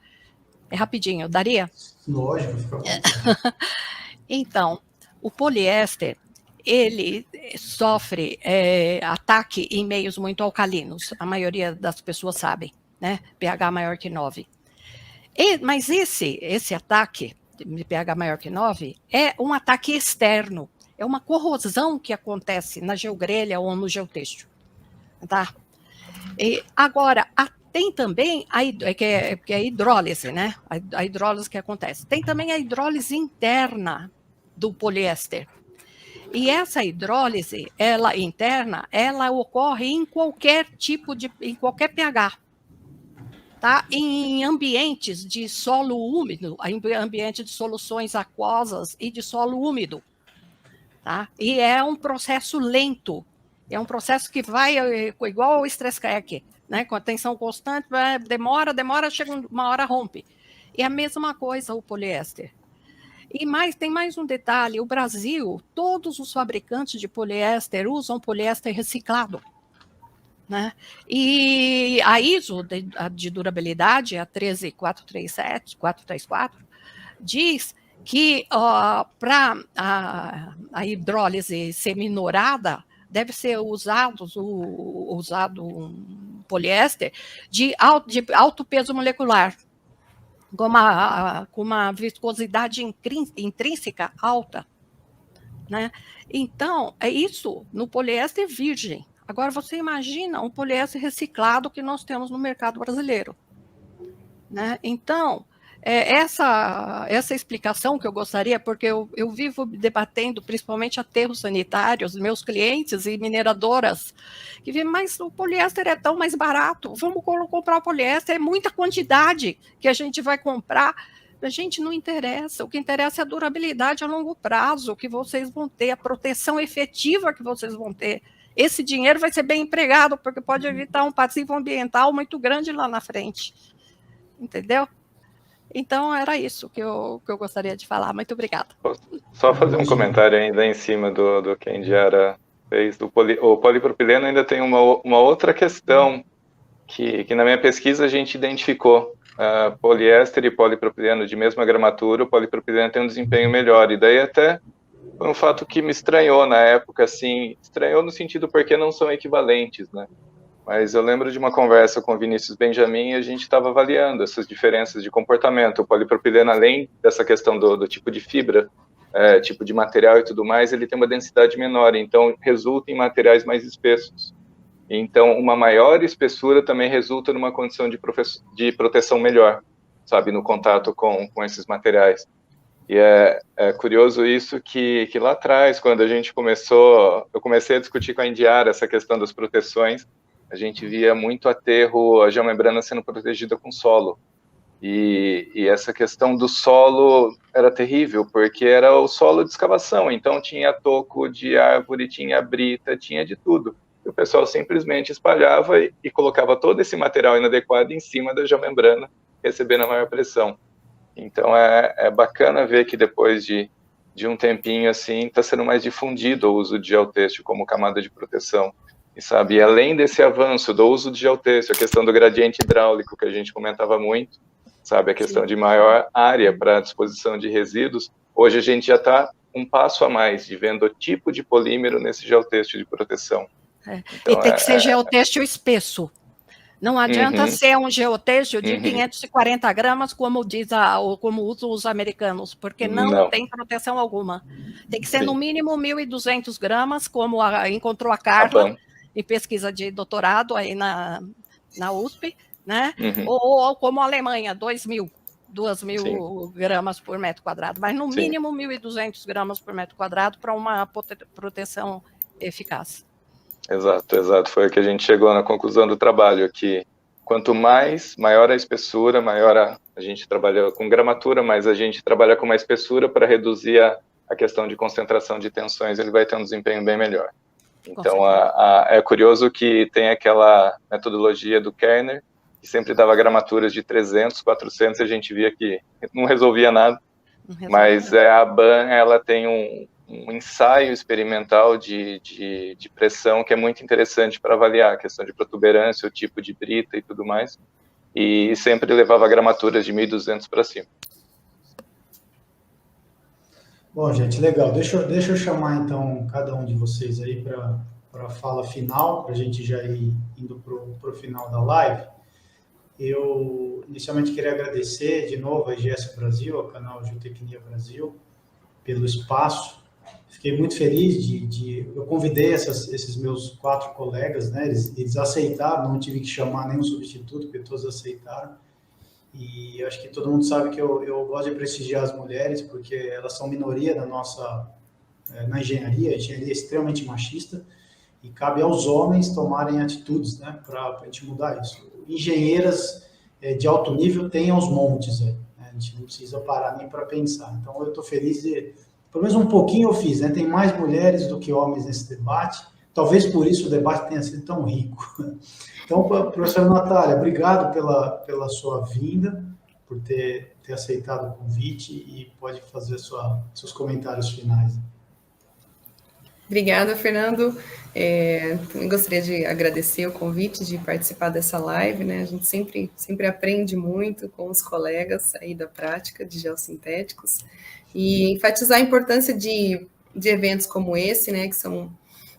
É rapidinho, daria? Lógico, fica bom. Então, o poliéster, ele sofre ataque em meios muito alcalinos, a maioria das pessoas sabem, né? pH maior que 9. Mas esse ataque de pH maior que 9 é um ataque externo, é uma corrosão que acontece na geogrelha ou no geotexto. Tá? E agora, tem também a hidrólise, né? A hidrólise que acontece. Tem também a hidrólise interna do poliéster. E essa hidrólise, interna, ela ocorre em qualquer em qualquer pH. Tá? Em ambientes de solo úmido, ambiente de soluções aquosas e de solo úmido. Tá? E é um processo lento. É um processo que vai igual ao stress crack, né? Com a tensão constante, demora, chega uma hora rompe. E a mesma coisa o poliéster. E tem mais um detalhe, o Brasil, todos os fabricantes de poliéster usam poliéster reciclado. Né? E a ISO de durabilidade, a 13434, diz que para a hidrólise ser minorada, deve ser usado um poliéster de alto peso molecular, com uma viscosidade intrínseca alta. Né? Então, é isso no poliéster virgem. Agora, você imagina um poliéster reciclado que nós temos no mercado brasileiro. Né? Então, essa explicação que eu gostaria, porque eu vivo debatendo, principalmente aterros sanitários, meus clientes e mineradoras, que dizem, mas o poliéster é tão mais barato, vamos comprar o poliéster, é muita quantidade que a gente vai comprar. A gente não interessa, o que interessa é a durabilidade a longo prazo, que vocês vão ter, a proteção efetiva que vocês vão ter. Esse dinheiro vai ser bem empregado, porque pode evitar um passivo ambiental muito grande lá na frente. Entendeu? Então, era isso que eu gostaria de falar. Muito obrigada. Só fazer um comentário ainda em cima do que a Indiara fez. O polipropileno ainda tem uma outra questão que na minha pesquisa a gente identificou. Poliéster e polipropileno de mesma gramatura, o polipropileno tem um desempenho melhor. E daí até foi um fato que me estranhou na época, assim, estranhou no sentido porque não são equivalentes, né? Mas eu lembro de uma conversa com o Vinícius Benjamin e a gente estava avaliando essas diferenças de comportamento. O polipropileno, além dessa questão do tipo de fibra, tipo de material e tudo mais, ele tem uma densidade menor, então resulta em materiais mais espessos. Então, uma maior espessura também resulta numa condição de proteção melhor, sabe, no contato com esses materiais. E é curioso isso que lá atrás, quando eu comecei a discutir com a Indiara essa questão das proteções, a gente via muito aterro, a geomembrana sendo protegida com solo. E essa questão do solo era terrível, porque era o solo de escavação, então tinha toco de árvore, tinha brita, tinha de tudo. E o pessoal simplesmente espalhava e colocava todo esse material inadequado em cima da geomembrana, recebendo a maior pressão. Então é bacana ver que depois de um tempinho assim, está sendo mais difundido o uso de geotexto como camada de proteção. E sabe, e além desse avanço do uso de geotexto, a questão do gradiente hidráulico que a gente comentava muito, sabe, a questão de maior área para disposição de resíduos, hoje a gente já está um passo a mais de vendo o tipo de polímero nesse geotexto de proteção. Então, e tem que ser geotexto espesso. Não adianta ser um geotexto de 540 gramas, como usam os americanos, porque não tem proteção alguma. Tem que ser no mínimo 1.200 gramas, como encontrou a Carla em pesquisa de doutorado aí na USP, né? Ou como a Alemanha, 2.000 gramas por metro quadrado, mas no mínimo 1.200 gramas por metro quadrado para uma proteção eficaz. Exato. Foi o que a gente chegou na conclusão do trabalho, que quanto maior a espessura, a gente trabalha com gramatura, mas a gente trabalha com uma espessura para reduzir a questão de concentração de tensões, ele vai ter um desempenho bem melhor. Então, é curioso que tem aquela metodologia do Kerner, que sempre dava gramaturas de 300, 400, e a gente via que não resolvia nada, mas a BAN, ela tem um ensaio experimental de pressão que é muito interessante para avaliar a questão de protuberância, o tipo de brita e tudo mais, e sempre levava gramaturas de 1.200 para cima. Bom, gente, legal. Deixa eu chamar, então, cada um de vocês aí para a fala final, para a gente já ir indo para o final da live. Eu, inicialmente, queria agradecer de novo a IGS Brasil, ao canal Geotecnia Brasil, pelo espaço. Fiquei muito feliz eu convidei esses meus 4 colegas, né? Eles aceitaram, não tive que chamar nenhum substituto, porque todos aceitaram. E acho que todo mundo sabe que eu gosto de prestigiar as mulheres, porque elas são minoria na engenharia. A engenharia é extremamente machista, e cabe aos homens tomarem atitudes, né, para a gente mudar isso. Engenheiras de alto nível tem aos montes aí, né? A gente não precisa parar nem para pensar. Então, eu estou feliz de, pelo menos um pouquinho eu fiz, né? Tem mais mulheres do que homens nesse debate, talvez por isso o debate tenha sido tão rico. Então, professora Natália, obrigado pela sua vinda, por ter aceitado o convite, e pode fazer seus comentários finais. Obrigada, Fernando. Também gostaria de agradecer o convite de participar dessa live, né? A gente sempre aprende muito com os colegas aí da prática de geossintéticos, e enfatizar a importância de eventos como esse, né? Que são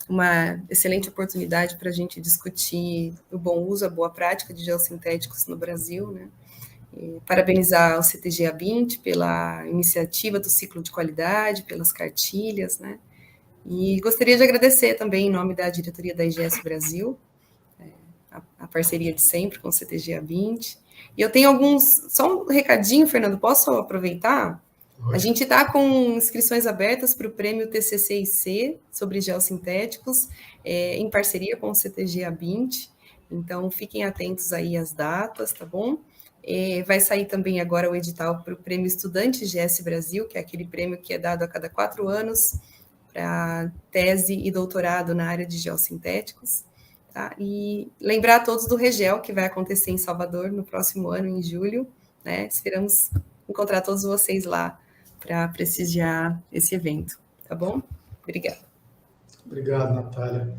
uma excelente oportunidade para a gente discutir o bom uso, a boa prática de geossintéticos no Brasil, né? E parabenizar o CTG A20 pela iniciativa do ciclo de qualidade, pelas cartilhas, né? E gostaria de agradecer também, em nome da diretoria da IGS Brasil, a parceria de sempre com o CTG A20. E eu tenho só um recadinho, Fernando, posso aproveitar? A gente está com inscrições abertas para o prêmio TCC/IC sobre geossintéticos, em parceria com o CTG A20, então fiquem atentos aí às datas, tá bom? Vai sair também agora o edital para o prêmio Estudante IGS Brasil, que é aquele prêmio que é dado a cada 4 anos, para tese e doutorado na área de geossintéticos, tá? E lembrar a todos do Regel, que vai acontecer em Salvador no próximo ano, em julho, né? Esperamos encontrar todos vocês lá para prestigiar esse evento, tá bom? Obrigada. Obrigado, Natália.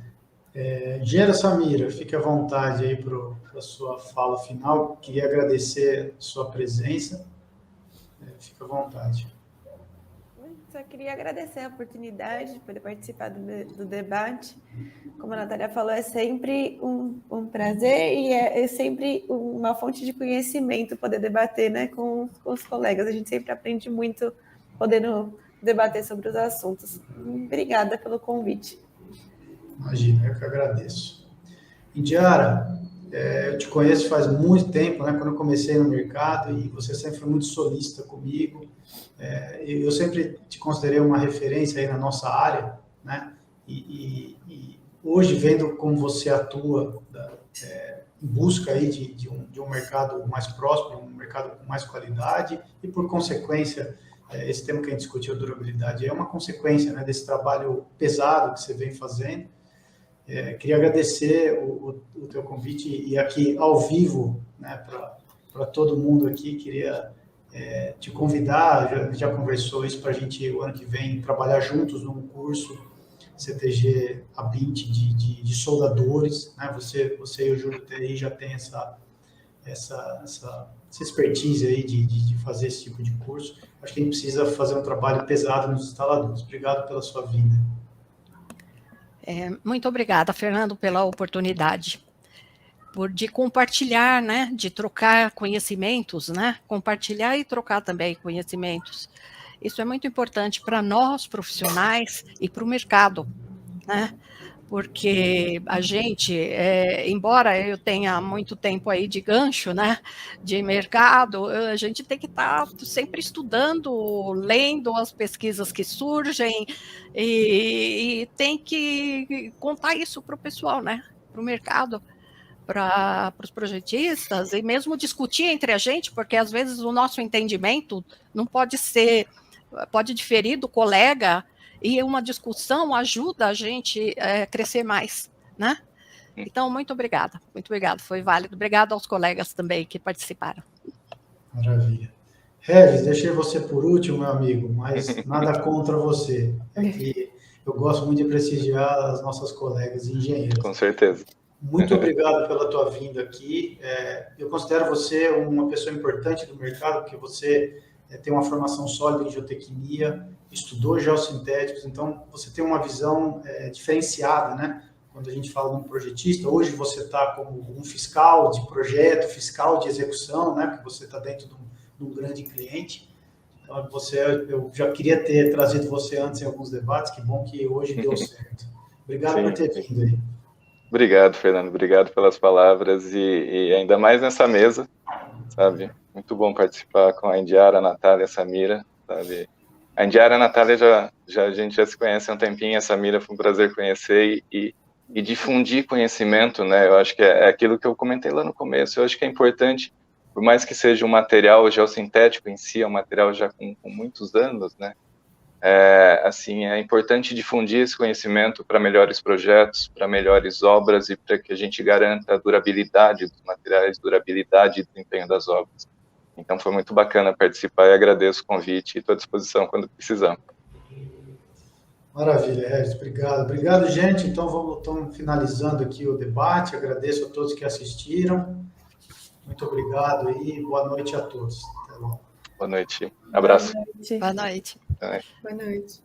Engenheira Samira, fique à vontade aí para a sua fala final. Queria agradecer a sua presença. Fique à vontade. Só queria agradecer a oportunidade de poder participar do debate. Como a Natália falou, é sempre um prazer, e é sempre uma fonte de conhecimento poder debater, né, com os colegas. A gente sempre aprende muito podendo debater sobre os assuntos. Obrigada pelo convite. Imagina, eu que agradeço. Indiara, eu te conheço faz muito tempo, né, quando eu comecei no mercado, e você sempre foi muito solícita comigo. Eu sempre te considerei uma referência aí na nossa área, né? E hoje, vendo como você atua em busca aí de um mercado mais próspero, um mercado com mais qualidade, e por consequência, esse tema que a gente discutiu, a durabilidade, é uma consequência, né, desse trabalho pesado que você vem fazendo. Queria agradecer o teu convite, e aqui ao vivo, né, para todo mundo aqui, queria te convidar, já conversou isso, para a gente, o ano que vem, trabalhar juntos num curso CTG A20 de soldadores, né? Você e o Júlio TI já tem essa expertise aí de fazer esse tipo de curso. Acho que a gente precisa fazer um trabalho pesado nos instaladores. Obrigado pela sua vinda. Muito obrigada, Fernando, pela oportunidade de compartilhar, né, de trocar conhecimentos, né, compartilhar e trocar também conhecimentos. Isso é muito importante para nós, profissionais, e para o mercado, né, porque a gente, embora eu tenha muito tempo aí de gancho, né, de mercado, a gente tem que estar sempre estudando, lendo as pesquisas que surgem, e tem que contar isso para o pessoal, né, para o mercado, para os projetistas, e mesmo discutir entre a gente, porque às vezes o nosso entendimento não pode pode diferir do colega, e uma discussão ajuda a gente a crescer mais, né? Então, muito obrigada, foi válido. Obrigada aos colegas também que participaram. Maravilha. Regis, deixei você por último, meu amigo, mas nada contra você. É que eu gosto muito de prestigiar as nossas colegas engenheiras. Com certeza. Muito obrigado pela tua vinda aqui. Eu considero você uma pessoa importante do mercado, porque você tem uma formação sólida em geotecnia, estudou geossintéticos, então você tem uma visão diferenciada, né? Quando a gente fala de um projetista, hoje você está como um fiscal de projeto, fiscal de execução, né? Porque você está dentro de um grande cliente. Então, eu já queria ter trazido você antes em alguns debates, que bom que hoje deu certo. Obrigado por ter vindo aí. Obrigado, Fernando. Obrigado pelas palavras e ainda mais nessa mesa, sabe? Muito bom participar com a Indiara, a Natália, a Samira, sabe? A Indiara e a Natália a gente já se conhece há um tempinho, a Samira foi um prazer conhecer e difundir conhecimento, né? Eu acho que é aquilo que eu comentei lá no começo. Eu acho que é importante, por mais que seja um material geossintético em si, é um material já com muitos anos, né? Assim, é importante difundir esse conhecimento para melhores projetos, para melhores obras e para que a gente garanta a durabilidade dos materiais, durabilidade e desempenho das obras. Então, foi muito bacana participar e agradeço o convite e estou à disposição quando precisar. Maravilha, Regis, obrigado. Obrigado, gente. Então, estamos finalizando aqui o debate. Agradeço a todos que assistiram. Muito obrigado e boa noite a todos. Até logo. Boa noite. Abraço. Boa noite. Boa noite. Boa noite.